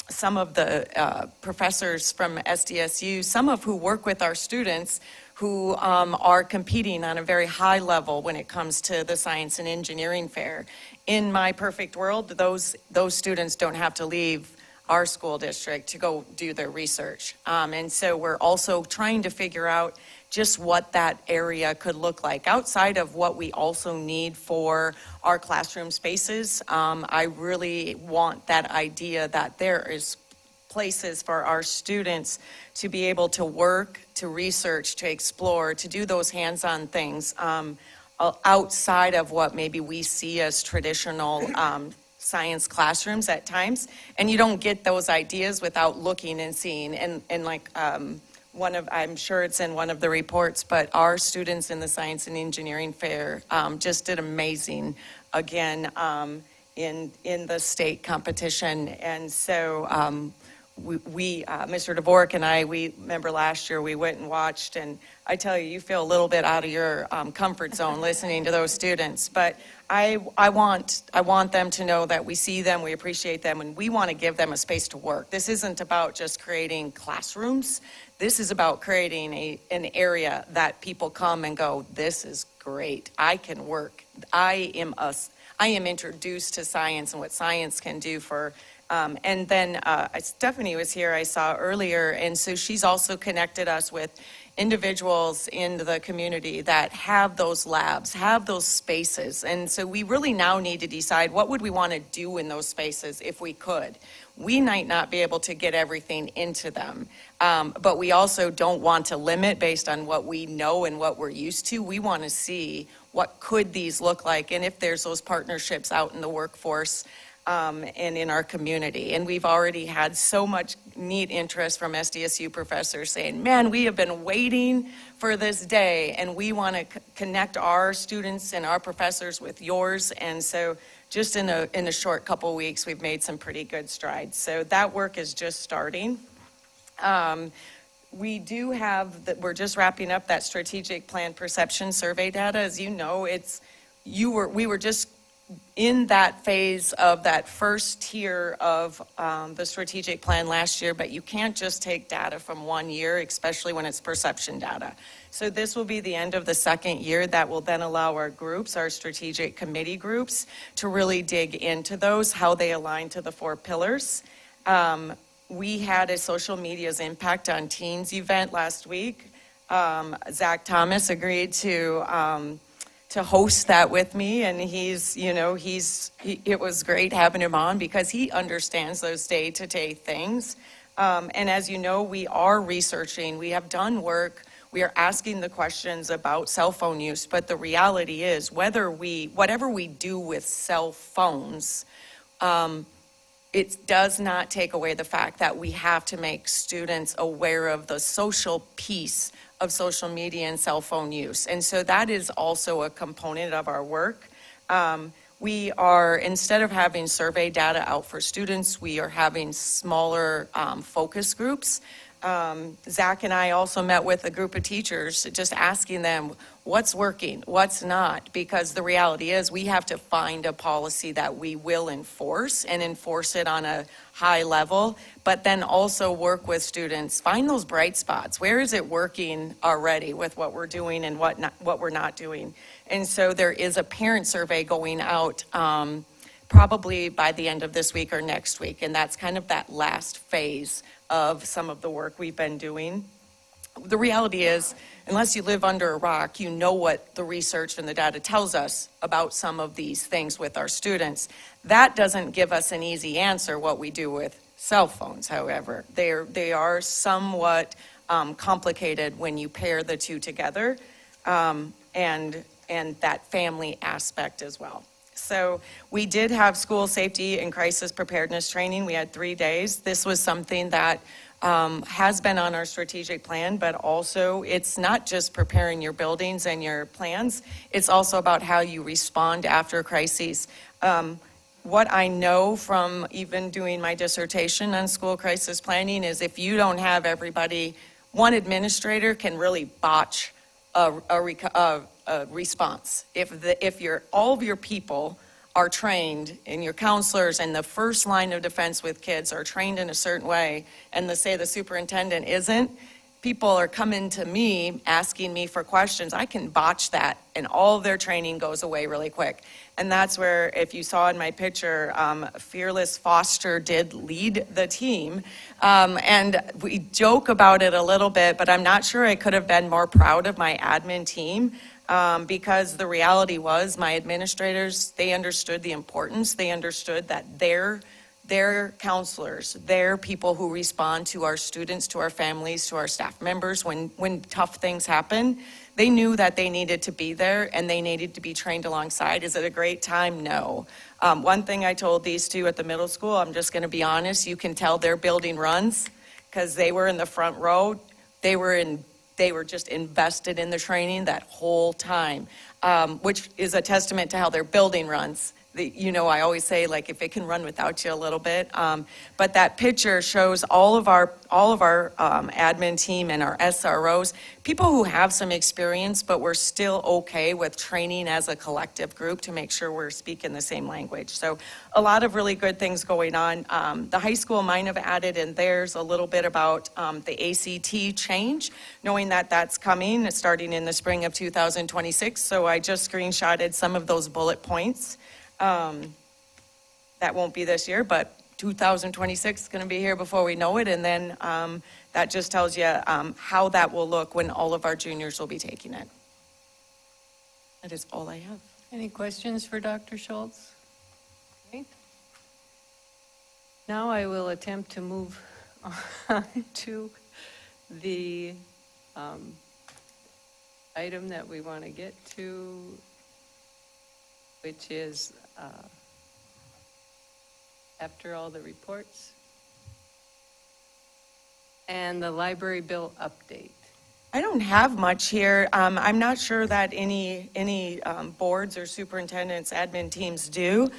some of the professors from SDSU, some of who work with our students who are competing on a very high level when it comes to the science and engineering fair. In my perfect world, those students don't have to leave our school district to go do their research. And so we're also trying to figure out just what that area could look like outside of what we also need for our classroom spaces. I really want that idea that there is places for our students to be able to work, to research, to explore, to do those hands-on things outside of what maybe we see as traditional science classrooms at times. And you don't get those ideas without looking and seeing. And like I'm sure it's in one of the reports, but our students in the Science and Engineering Fair just did amazing again in the state competition. And so we Mr. Dvorak and I, we remember last year we went and watched, and I tell you, you feel a little bit out of your comfort zone listening to those students. But I want them to know that we see them, we appreciate them, and we want to give them a space to work. This isn't about just creating classrooms. This is about creating an area that people come and go, this is great. I can work. I am introduced to science and what science can do for. And then Stephanie was here, I saw earlier, and so she's also connected us with individuals in the community that have those labs, have those spaces. And so we really now need to decide what would we want to do in those spaces if we could. We might not be able to get everything into them, but we also don't want to limit based on what we know and what we're used to. We want to see what could these look like, and if there's those partnerships out in the workforce and in our community. And we've already had so much neat interest from SDSU professors saying, man, we have been waiting for this day, and we want to connect our students and our professors with yours. And so just in a short couple weeks, we've made some pretty good strides. So that work is just starting. We do have, we're just wrapping up that strategic plan perception survey data. As you know, we were just in that phase of that first tier of the strategic plan last year, but you can't just take data from 1 year, especially when it's perception data. So this will be the end of the second year. That will then allow our groups, our strategic committee groups, to really dig into those, how they align to the 4 pillars. We had a social media's impact on teens event last week. Zach Thomas agreed to host that with me, and it was great having him on because he understands those day-to-day things. And as you know, we are researching, we have done work, we are asking the questions about cell phone use, but the reality is whatever we do with cell phones, it does not take away the fact that we have to make students aware of the social piece of social media and cell phone use. And so that is also a component of our work. We are, instead of having survey data out for students, we are having smaller focus groups. Zach and I also met with a group of teachers, just asking them what's working, what's not, because the reality is we have to find a policy that we will enforce and enforce it on a high level, but then also work with students, find those bright spots. Where is it working already with what we're doing and what we're not doing? And so there is a parent survey going out probably by the end of this week or next week, and that's kind of that last phase of some of the work we've been doing. The reality is, unless you live under a rock, you know what the research and the data tells us about some of these things with our students. That doesn't give us an easy answer what we do with cell phones, however. They are somewhat complicated when you pair the two together, and that family aspect as well. So we did have school safety and crisis preparedness training. We had 3 days. This was something that has been on our strategic plan, but also it's not just preparing your buildings and your plans. It's also about how you respond after crises. What I know from even doing my dissertation on school crisis planning is if you don't have everybody, one administrator can really botch a response. If all of your people are trained, and your counselors and the first line of defense with kids are trained in a certain way, and say the superintendent isn't, people are coming to me, asking me for questions, I can botch that, and all of their training goes away really quick. And that's where, if you saw in my picture, Fearless Foster did lead the team. And we joke about it a little bit, but I'm not sure I could have been more proud of my admin team, because the reality was my administrators, they understood the importance. They understood that their counselors, they're people who respond to our students, to our families, to our staff members when tough things happen. They knew that they needed to be there and they needed to be trained alongside. Is it a great time? No. One thing I told these two at the middle school, I'm just going to be honest, you can tell they're building runs because they were in the front row. They were just invested in the training that whole time, which is a testament to how they're building runs. I always say, like, if it can run without you a little bit. But that picture shows all of our admin team and our SROs, people who have some experience, but we're still okay with training as a collective group to make sure we're speaking the same language. So a lot of really good things going on. The high school might have added in theirs a little bit about the ACT change, knowing that that's coming, starting in the spring of 2026. So I just screenshotted some of those bullet points. That won't be this year, but 2026 is going to be here before we know it. And then that just tells you how that will look when all of our juniors will be taking it. That is all I have. Any questions for Dr. Schultz? Okay. Now I will attempt to move on to the item that we want to get to, which is after all the reports and the library bill update. I don't have much here. I'm not sure that any boards or superintendents, admin teams do.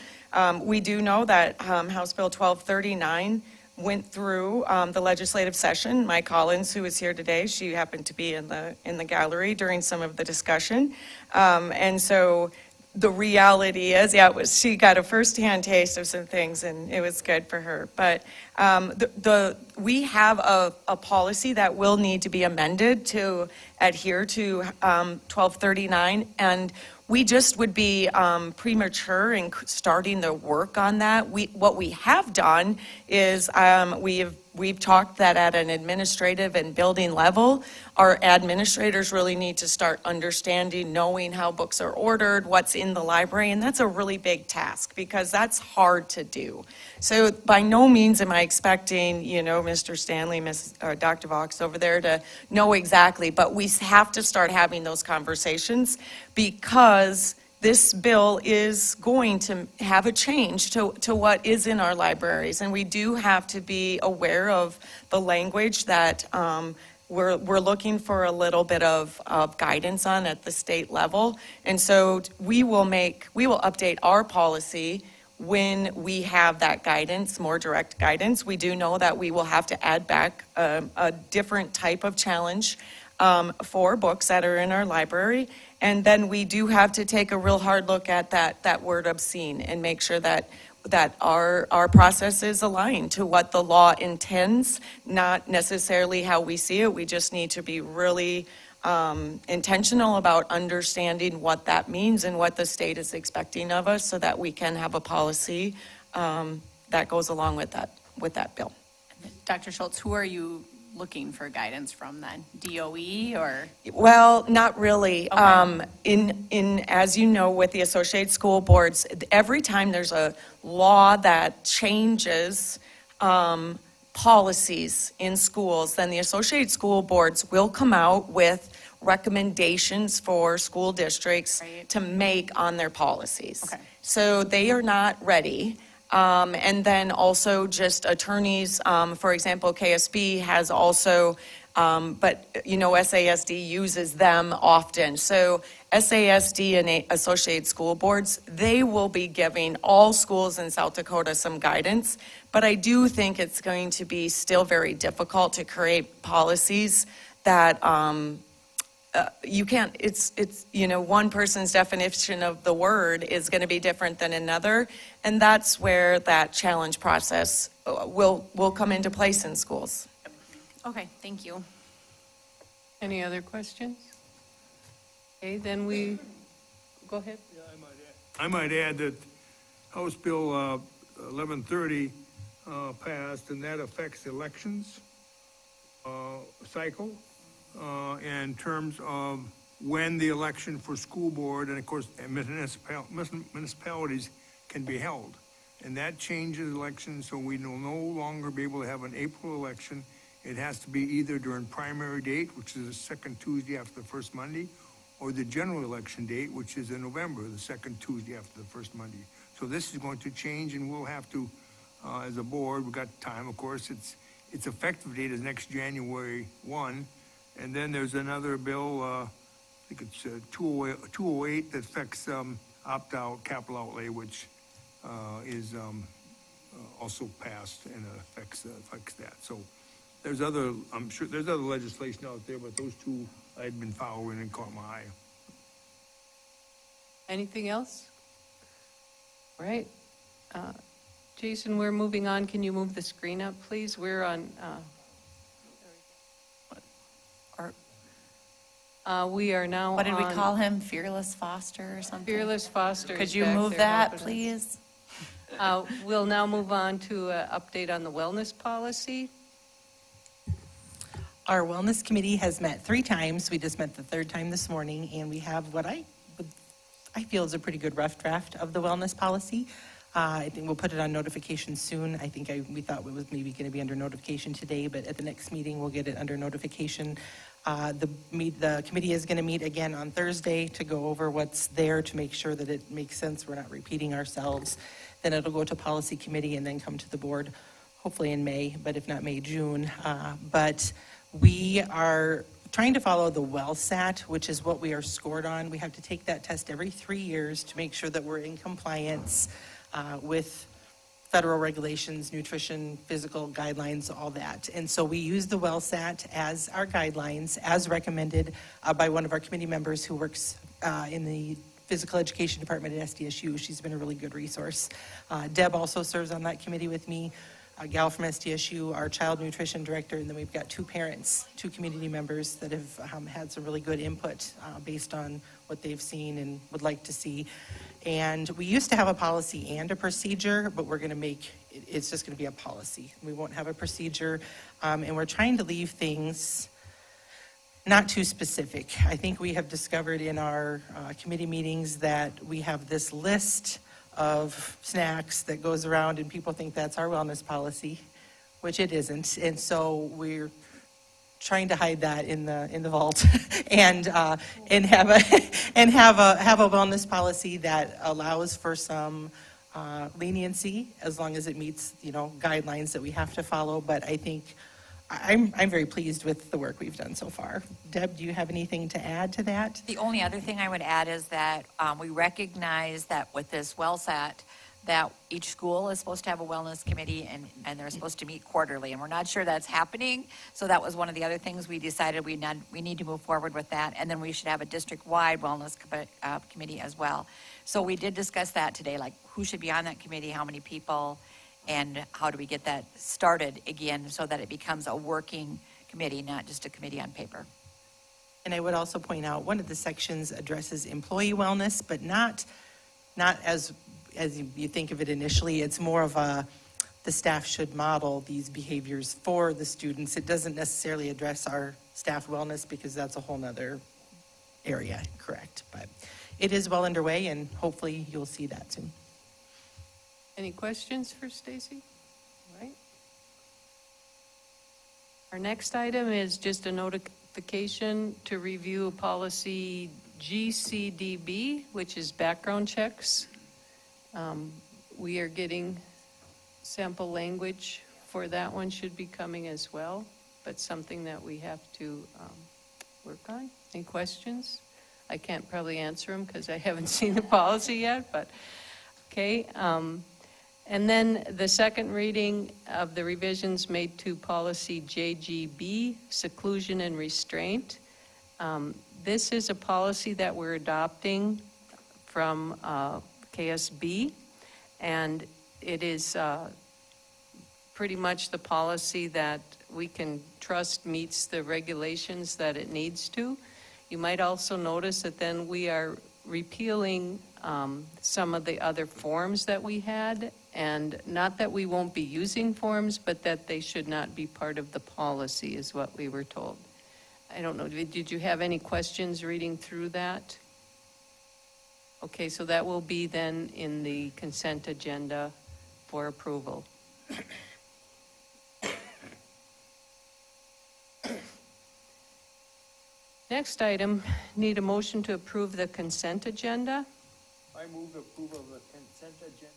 We do know that House Bill 1239 went through the legislative session. Mike Collins, who is here today, she happened to be in the gallery during some of the discussion, and so. The reality is, she got a firsthand taste of some things, and it was good for her. But we have a policy that will need to be amended to adhere to 1239, and we just would be premature in starting the work on that. What we have done is we've talked that at an administrative and building level, our administrators really need to start understanding, knowing how books are ordered, what's in the library, and that's a really big task because that's hard to do. So by no means am I expecting, Mr. Stanley, Dr. Vox over there to know exactly, but we have to start having those conversations because this bill is going to have a change to what is in our libraries, and we do have to be aware of the language that we're looking for a little bit of guidance on at the state level. And so we will update our policy when we have that guidance, more direct guidance. We do know that we will have to add back a different type of challenge for books that are in our library. And then we do have to take a real hard look at that word obscene and make sure that our process is aligned to what the law intends, not necessarily how we see it. We just need to be really intentional about understanding what that means and what the state is expecting of us so that we can have a policy that goes along with that bill. Dr. Schultz, who are you looking for guidance from then? DOE or? Well, not really. Okay. In as you know, with the Associated School Boards, every time there's a law that changes policies in schools, then the Associated School Boards will come out with recommendations for school districts to make on their policies. Okay. So they are not ready. And then also just attorneys, for example, KSB has also, but SASD uses them often. So SASD and Associated School Boards, they will be giving all schools in South Dakota some guidance. But I do think it's going to be still very difficult to create policies that you can't, it's, one person's definition of the word is going to be different than another, and that's where that challenge process will come into place in schools. Okay, thank you. Any other questions? Okay, then go ahead. I might add that House Bill 1130 passed, and that affects elections cycle in terms of when the election for school board and, of course, municipalities can be held. And that changes elections, so we will no longer be able to have an April election. It has to be either during primary date, which is the second Tuesday after the first Monday, or the general election date, which is in November, the second Tuesday after the first Monday. So this is going to change, and we'll have to, as a board, we've got time, of course, its effective date is next January 1. And then there's another bill, I think it's 208 that affects opt-out capital outlay, which is also passed and affects that. So I'm sure there's other legislation out there, but those two I'd been following and caught my eye. Anything else? All right. Jason, we're moving on. Can you move the screen up, please? We're on, we are now on. What did we call him? Fearless Foster or something? Fearless Foster. Could is you back move there that, helping us. please? We'll now move on to an update on the wellness policy. Our wellness committee has met 3 times. We just met the 3rd time this morning, and we have what I feel is a pretty good rough draft of the wellness policy. I think we'll put it on notification soon. I think we thought it was maybe going to be under notification today, but at the next meeting, we'll get it under notification. The committee is going to meet again on Thursday to go over what's there to make sure that it makes sense. We're not repeating ourselves. Then it'll go to policy committee and then come to the board, hopefully in May, but if not May, June. But we are trying to follow the WellSat, which is what we are scored on. We have to take that test every 3 years to make sure that we're in compliance with federal regulations, nutrition, physical guidelines, all that. And so we use the WellSat as our guidelines, as recommended by one of our committee members who works in the physical education department at SDSU. She's been a really good resource. Deb also serves on that committee with me. A gal from SDSU, our child nutrition director, and then we've got 2 parents, 2 community members that have had some really good input based on what they've seen and would like to see. And we used to have a policy and a procedure, but we're going to make it's just going to be a policy. We won't have a procedure, and we're trying to leave things not too specific. I think we have discovered in our committee meetings that we have this list of snacks that goes around, and people think that's our wellness policy, which it isn't. And so we're trying to hide that in the vault and have a wellness policy that allows for some leniency as long as it meets guidelines that we have to follow. But I think I'm very pleased with the work we've done so far. Deb, do you have anything to add to that? The only other thing I would add is that we recognize that with this WellSat, that each school is supposed to have a wellness committee and they're supposed to meet quarterly, and we're not sure that's happening. So that was one of the other things we decided we need to move forward with that, and then we should have a district-wide wellness committee as well. So we did discuss that today, like who should be on that committee, how many people, and how do we get that started again so that it becomes a working committee, not just a committee on paper. And I would also point out one of the sections addresses employee wellness, but not as you think of it initially. It's more of the staff should model these behaviors for the students. It doesn't necessarily address our staff wellness because that's a whole nother area, correct? But it is well underway, and hopefully you'll see that soon. Any questions for Stacy? All right. Our next item is just a notification to review policy GCDB, which is background checks. We are getting sample language for that one, should be coming as well, but something that we have to work on. Any questions? I can't probably answer them because I haven't seen the policy yet, but okay. And then the second reading of the revisions made to policy JGB, seclusion and restraint. This is a policy that we're adopting from KSB, and it is pretty much the policy that we can trust meets the regulations that it needs to. You might also notice that then we are repealing some of the other forms that we had, and not that we won't be using forms, but that they should not be part of the policy is what we were told. I don't know, did you have any questions reading through that? Okay, so that will be then in the consent agenda for approval. Next item, need a motion to approve the consent agenda. I move approval of the consent agenda.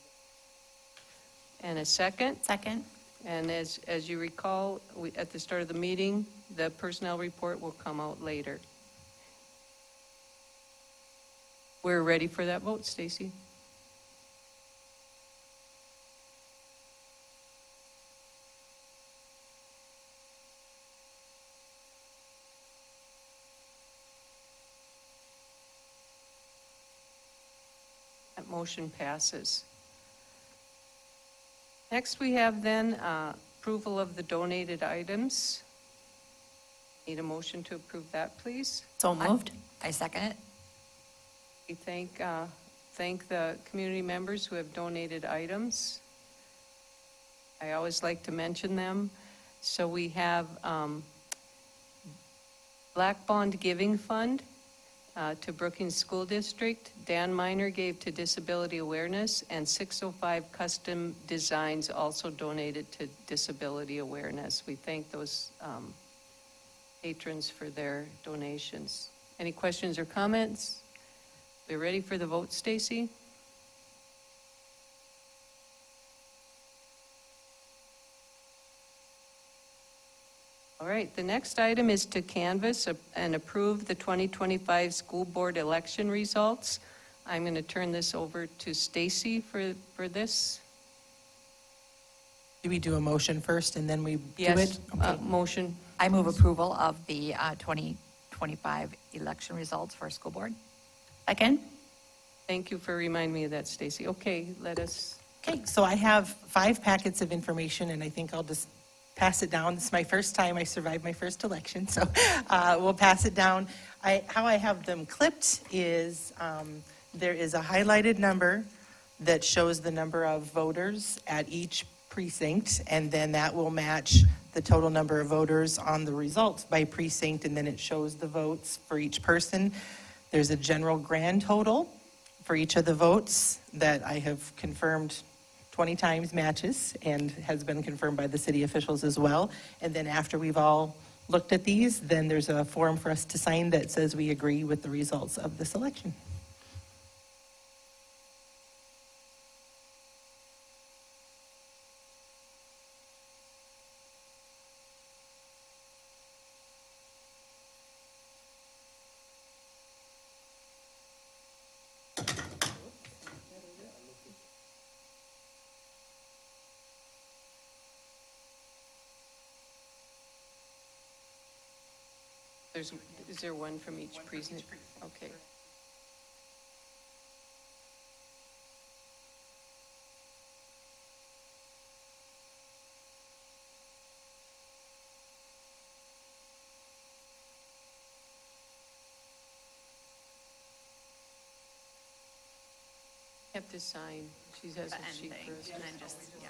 And a second. Second. And as you recall, at the start of the meeting, the personnel report will come out later. We're ready for that vote, Stacy. That motion passes. Next, we have then approval of the donated items. Need a motion to approve that, please? So moved. I second it. We thank the community members who have donated items. I always like to mention them. So we have Black Bond Giving Fund to Brookings School District. Dan Miner gave to Disability Awareness, and 605 Custom Designs also donated to Disability Awareness. We thank those patrons for their donations. Any questions or comments? We're ready for the vote, Stacy? All right, the next item is to canvass and approve the 2025 school board election results. I'm going to turn this over to Stacy for this. Do we do a motion first and then we do Yes, it? Okay. motion. I move approval of the 2025 election results for school board. Second. Thank you for reminding me of that, Stacy. Okay, let us. Okay, so I have 5 packets of information, and I think I'll just pass it down. This is my first time I survived my first election, so we'll pass it down. How I have them clipped is there is a highlighted number that shows the number of voters at each precinct, and then that will match the total number of voters on the results by precinct, and then it shows the votes for each person. There's a general grand total for each of the votes that I have confirmed 20 times matches and has been confirmed by the city officials as well. And then after we've all looked at these, then there's a form for us to sign that says we agree with the results of this election. Is there one from each precinct? Okay. Have to sign. She has a sheet for us. And then just, yeah.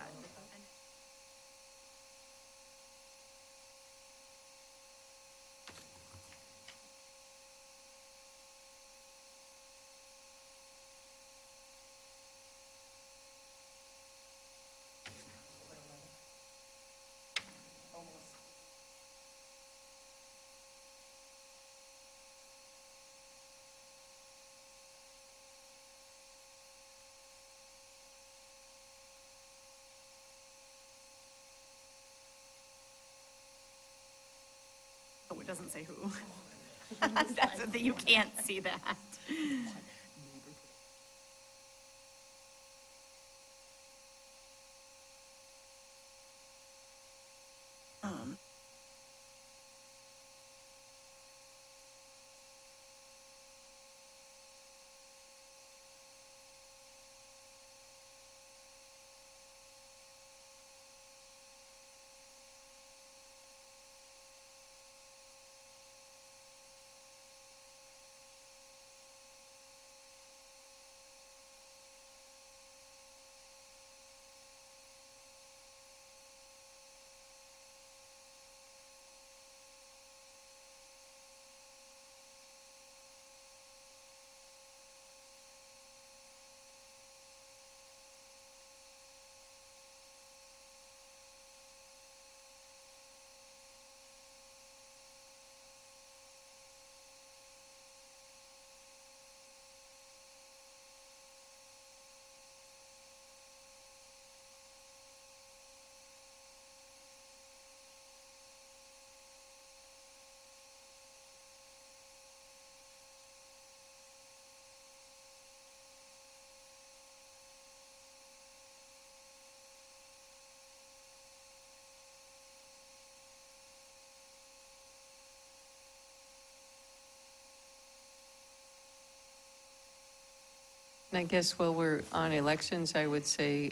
Oh, it doesn't say who. That's the thing, you can't see that. And I guess while we're on elections, I would say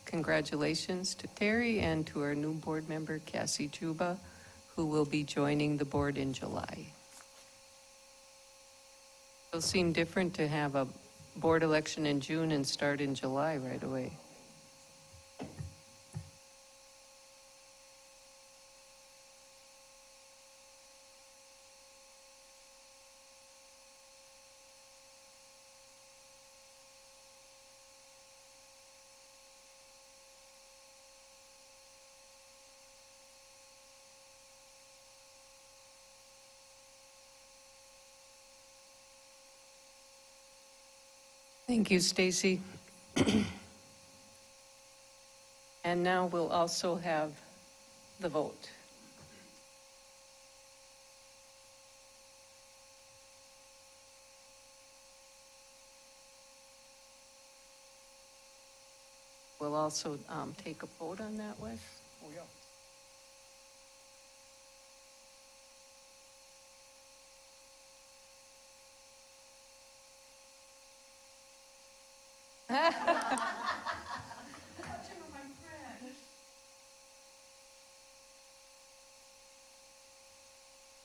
congratulations to Terry and to our new board member, Cassie Juba, who will be joining the board in July. It'll seem different to have a board election in June and start in July right away. Thank you, Stacy. And now we'll also have the vote. We'll also take a vote on that, Wes. Oh, yeah.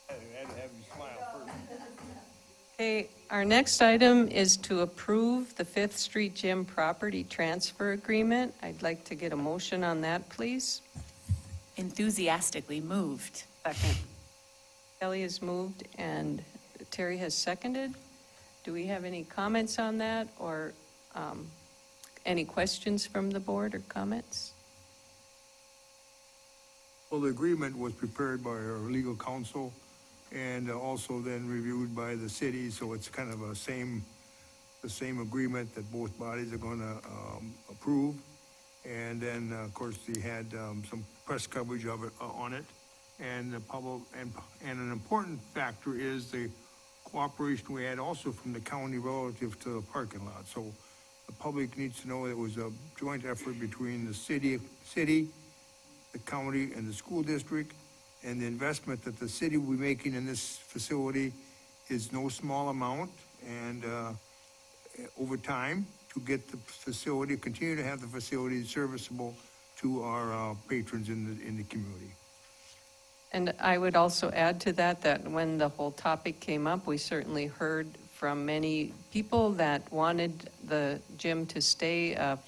I had to have you smile first. Okay, our next item is to approve the Fifth Street Gym property transfer agreement. I'd like to get a motion on that, please. Enthusiastically moved. Second. Kelly has moved and Terry has seconded. Do we have any comments on that or any questions from the board or comments? Well, the agreement was prepared by our legal counsel and also then reviewed by the city, so it's kind of the same agreement that both bodies are gonna approve. And then, of course, we had some press coverage of it, on it. And the public, and an important factor is the cooperation we had also from the county relative to the parking lot. So the public needs to know it was a joint effort between the city, the county, and the school district. And the investment that the city will be making in this facility is no small amount. And over time, to get the facility, continue to have the facility serviceable to our patrons in the community. And I would also add to that, that when the whole topic came up, we certainly heard from many people that wanted the gym to stay a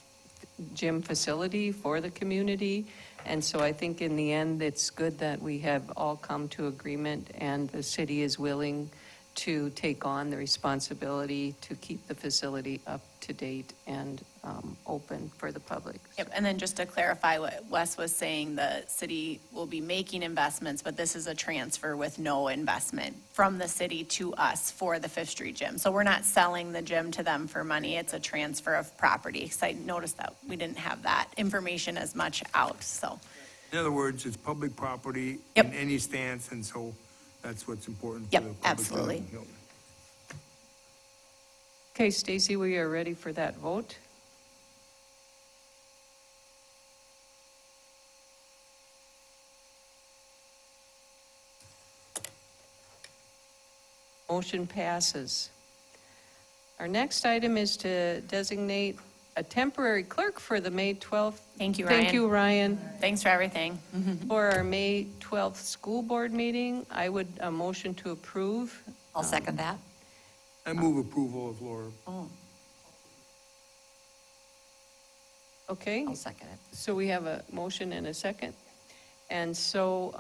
gym facility for the community. And so I think in the end, it's good that we have all come to agreement and the city is willing to take on the responsibility to keep the facility up to date and open for the public. Yep, and then just to clarify what Wes was saying, the city will be making investments, but this is a transfer with no investment from the city to us for the Fifth Street Gym. So we're not selling the gym to them for money, it's a transfer of property. So I noticed that we didn't have that information as much out, so. In other words, it's public property Yep. in any stance, and so that's what's important for Yep, the public. absolutely. Yep. Okay, Stacy, we are ready for that vote. Motion passes. Our next item is to designate a temporary clerk for the May 12th. Thank you, Ryan. Thank you, Ryan. Thanks for everything. For our May 12th school board meeting, I would motion to approve. I'll second that. I move approval of Laura. Okay, I'll second it. so we have a motion and a second. And so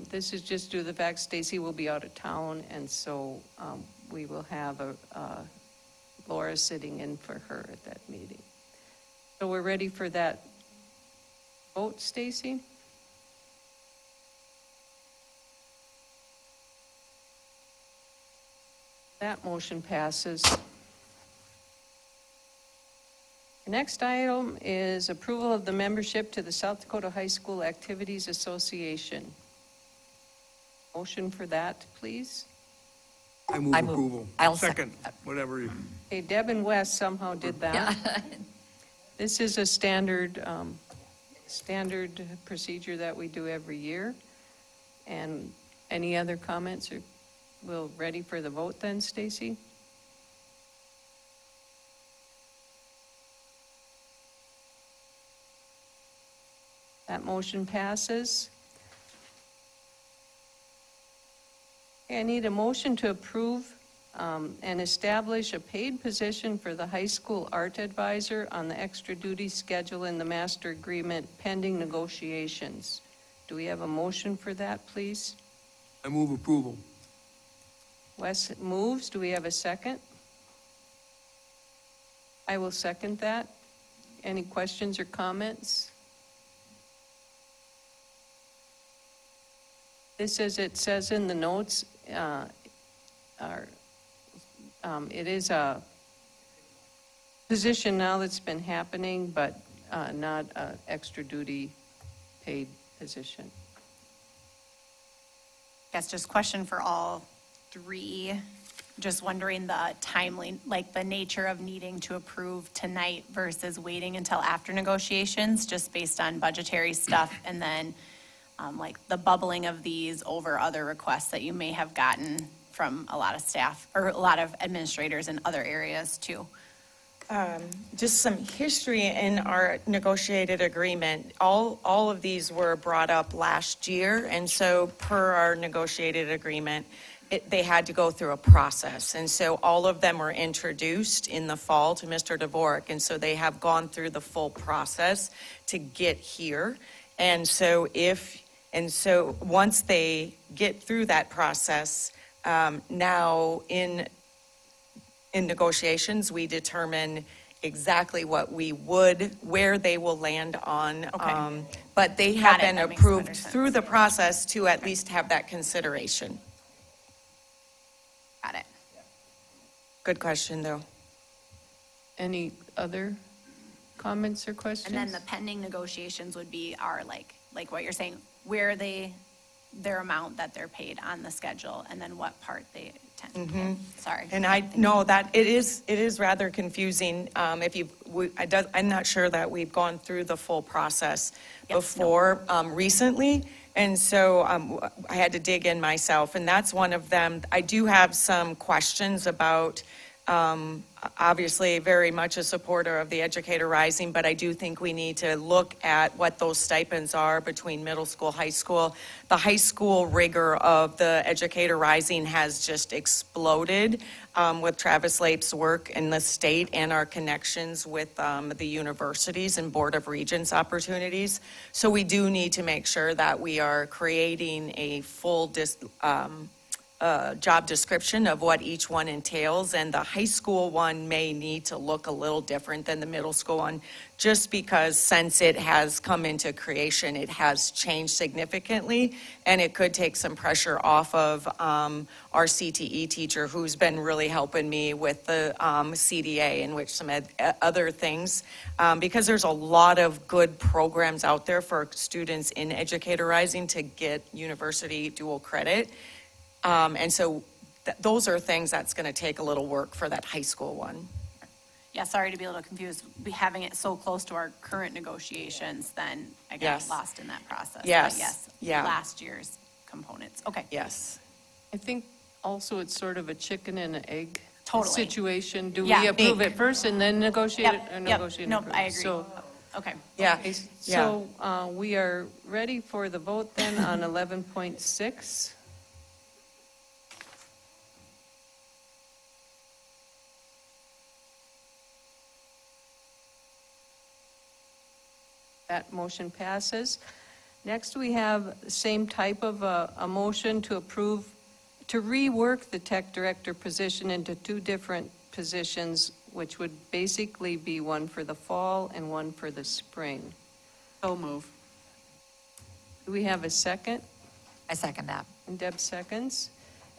this is just due to the fact Stacy will be out of town, and so we will have Laura sitting in for her at that meeting. So we're ready for that vote, Stacy? That motion passes. The next item is approval of the membership to the South Dakota High School Activities Association. Motion for that, please. I move I move- approval. I'll Second, whatever. Okay, Deb and Wes somehow did that. This is a standard procedure that we do every year. And any other comments, or we're ready for the vote then, Stacy? That motion passes. Okay, I need a motion to approve and establish a paid position for the high school art advisor on the extra duty schedule in the master agreement pending negotiations. Do we have a motion for that, please? I move approval. Wes moves. Do we have a second? I will second that. Any questions or comments? This, as it says in the notes, it is a position now that's been happening, but not an extra duty paid position. Guess just question for all three. Just wondering the timely, like the nature of needing to approve tonight versus waiting until after negotiations, just based on budgetary stuff, and then like the bubbling of these over other requests that you may have gotten from a lot of staff or a lot of administrators in other areas too. Just some history in our negotiated agreement. All of these were brought up last year, and so per our negotiated agreement, they had to go through a process. And so all of them were introduced in the fall to Mr. Dvorak, and so they have gone through the full process to get here. And so once they get through that process, now in negotiations, we determine exactly where they will land on. Okay. But they Got have it. been That makes approved better sense. through the process to at least have that consideration. Got it. Good question, though. Any other comments or questions? And then the pending negotiations would be our, like what you're saying, where their amount that they're paid on the schedule, and then what part they tend to pay. Sorry. And I know that it is rather confusing. I'm not sure that we've gone through the full process Yep, before recently, and so I had to dig in myself, and that's one of them. I do have some questions about. Obviously, very much a supporter of the Educator Rising, but I do think we need to look at what those stipends are between middle school, high school. The high school rigor of the Educator Rising has just exploded with Travis Lape's work in the state and our connections with the universities and Board of Regents opportunities. So we do need to make sure that we are creating a full job description of what each one entails, and the high school one may need to look a little different than the middle school one, just because since it has come into creation, it has changed significantly, and it could take some pressure off of our CTE teacher, who's been really helping me with the CDA and which some other things, because there's a lot of good programs out there for students in Educator Rising to get university dual credit. And so those are things that's going to take a little work for that high school one. Yeah, sorry to be a little confused. Having it so close to our current negotiations, then I got Yes. lost in that process. Yes. But yes, Yeah. last year's components. Okay. Yes. I think also it's sort of a chicken and an egg Totally. situation. Do Yeah. we approve it first and then negotiate it, or negotiate and Nope, approve? I agree. So, Okay. Yeah. okay, so we are ready for the vote then on 11.6. That motion passes. Next, we have the same type of a motion to approve, to rework the tech director position into two different positions, which would basically be one for the fall and one for the spring. So move. Do we have a second? I second that. And Deb seconds.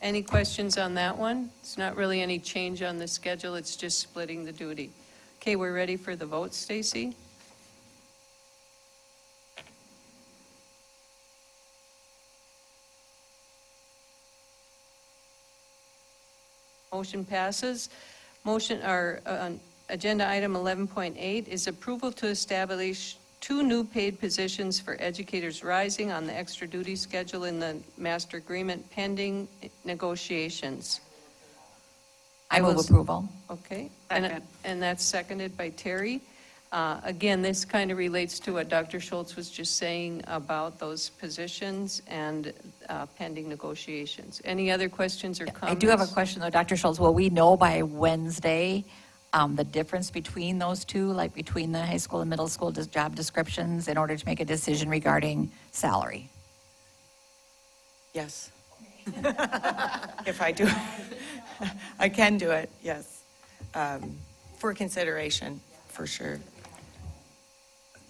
Any questions on that one? It's not really any change on the schedule, it's just splitting the duty. Okay, we're ready for the vote, Stacy? Motion passes. Agenda item 11.8 is approval to establish two new paid positions for Educators Rising on the extra duty schedule in the master agreement pending negotiations. I move will- approval. Okay. Second. And that's seconded by Terry. Again, this kind of relates to what Dr. Schultz was just saying about those positions and pending negotiations. Any other questions or comments? I do have a question though, Dr. Schultz. Will we know by Wednesday the difference between those two, like between the high school and middle school job descriptions in order to make a decision regarding salary? Yes. If I do, I can do it, yes. For consideration, for sure.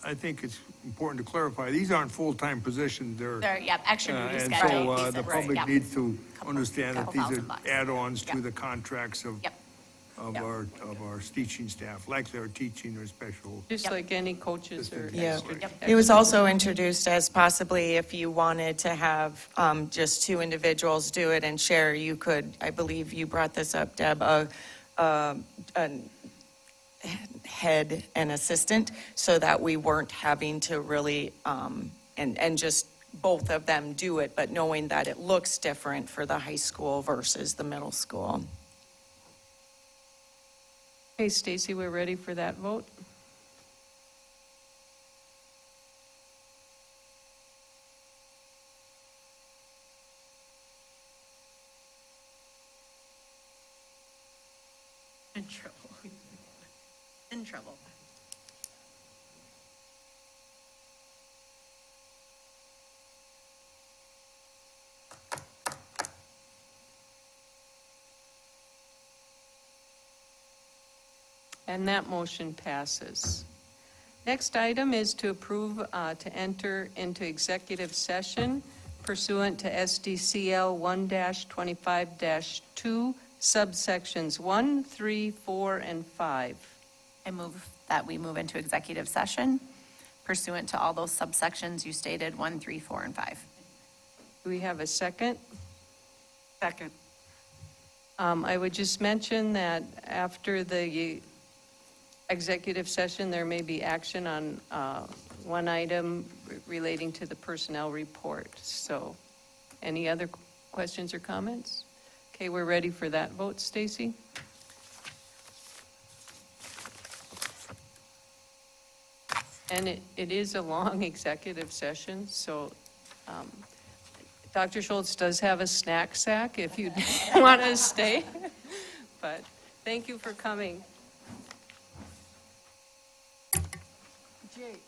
I think it's important to clarify, these aren't full-time positions, they're. They're, yeah, extra duty And schedule. so the public Yep. needs to Couple- understand that couple these are $1,000. add-ons to Yep. the contracts of Yep. Yep. our teaching staff, like they're teaching or special. Just Yep. like any coaches or Yeah. extra. Yep. It was also introduced as possibly if you wanted to have just two individuals do it and share, you could, I believe you brought this up, Deb, a head and assistant, so that we weren't having to really, and just both of them do it, but knowing that it looks different for the high school versus the middle school. Hey, Stacy, we're ready for that vote? In trouble. In trouble. And that motion passes. Next item is to approve to enter into executive session pursuant to SDCL 1-25-2, subsections 1, 3, 4, and 5. I move that we move into executive session pursuant to all those subsections you stated, 1, 3, 4, and 5. Do we have a second? Second. I would just mention that after the executive session, there may be action on one item relating to the personnel report. So, any other questions or comments? Okay, we're ready for that vote, Stacy? And it is a long executive session, so Dr. Schultz does have a snack sack if you want to stay. But thank you for coming. Jake.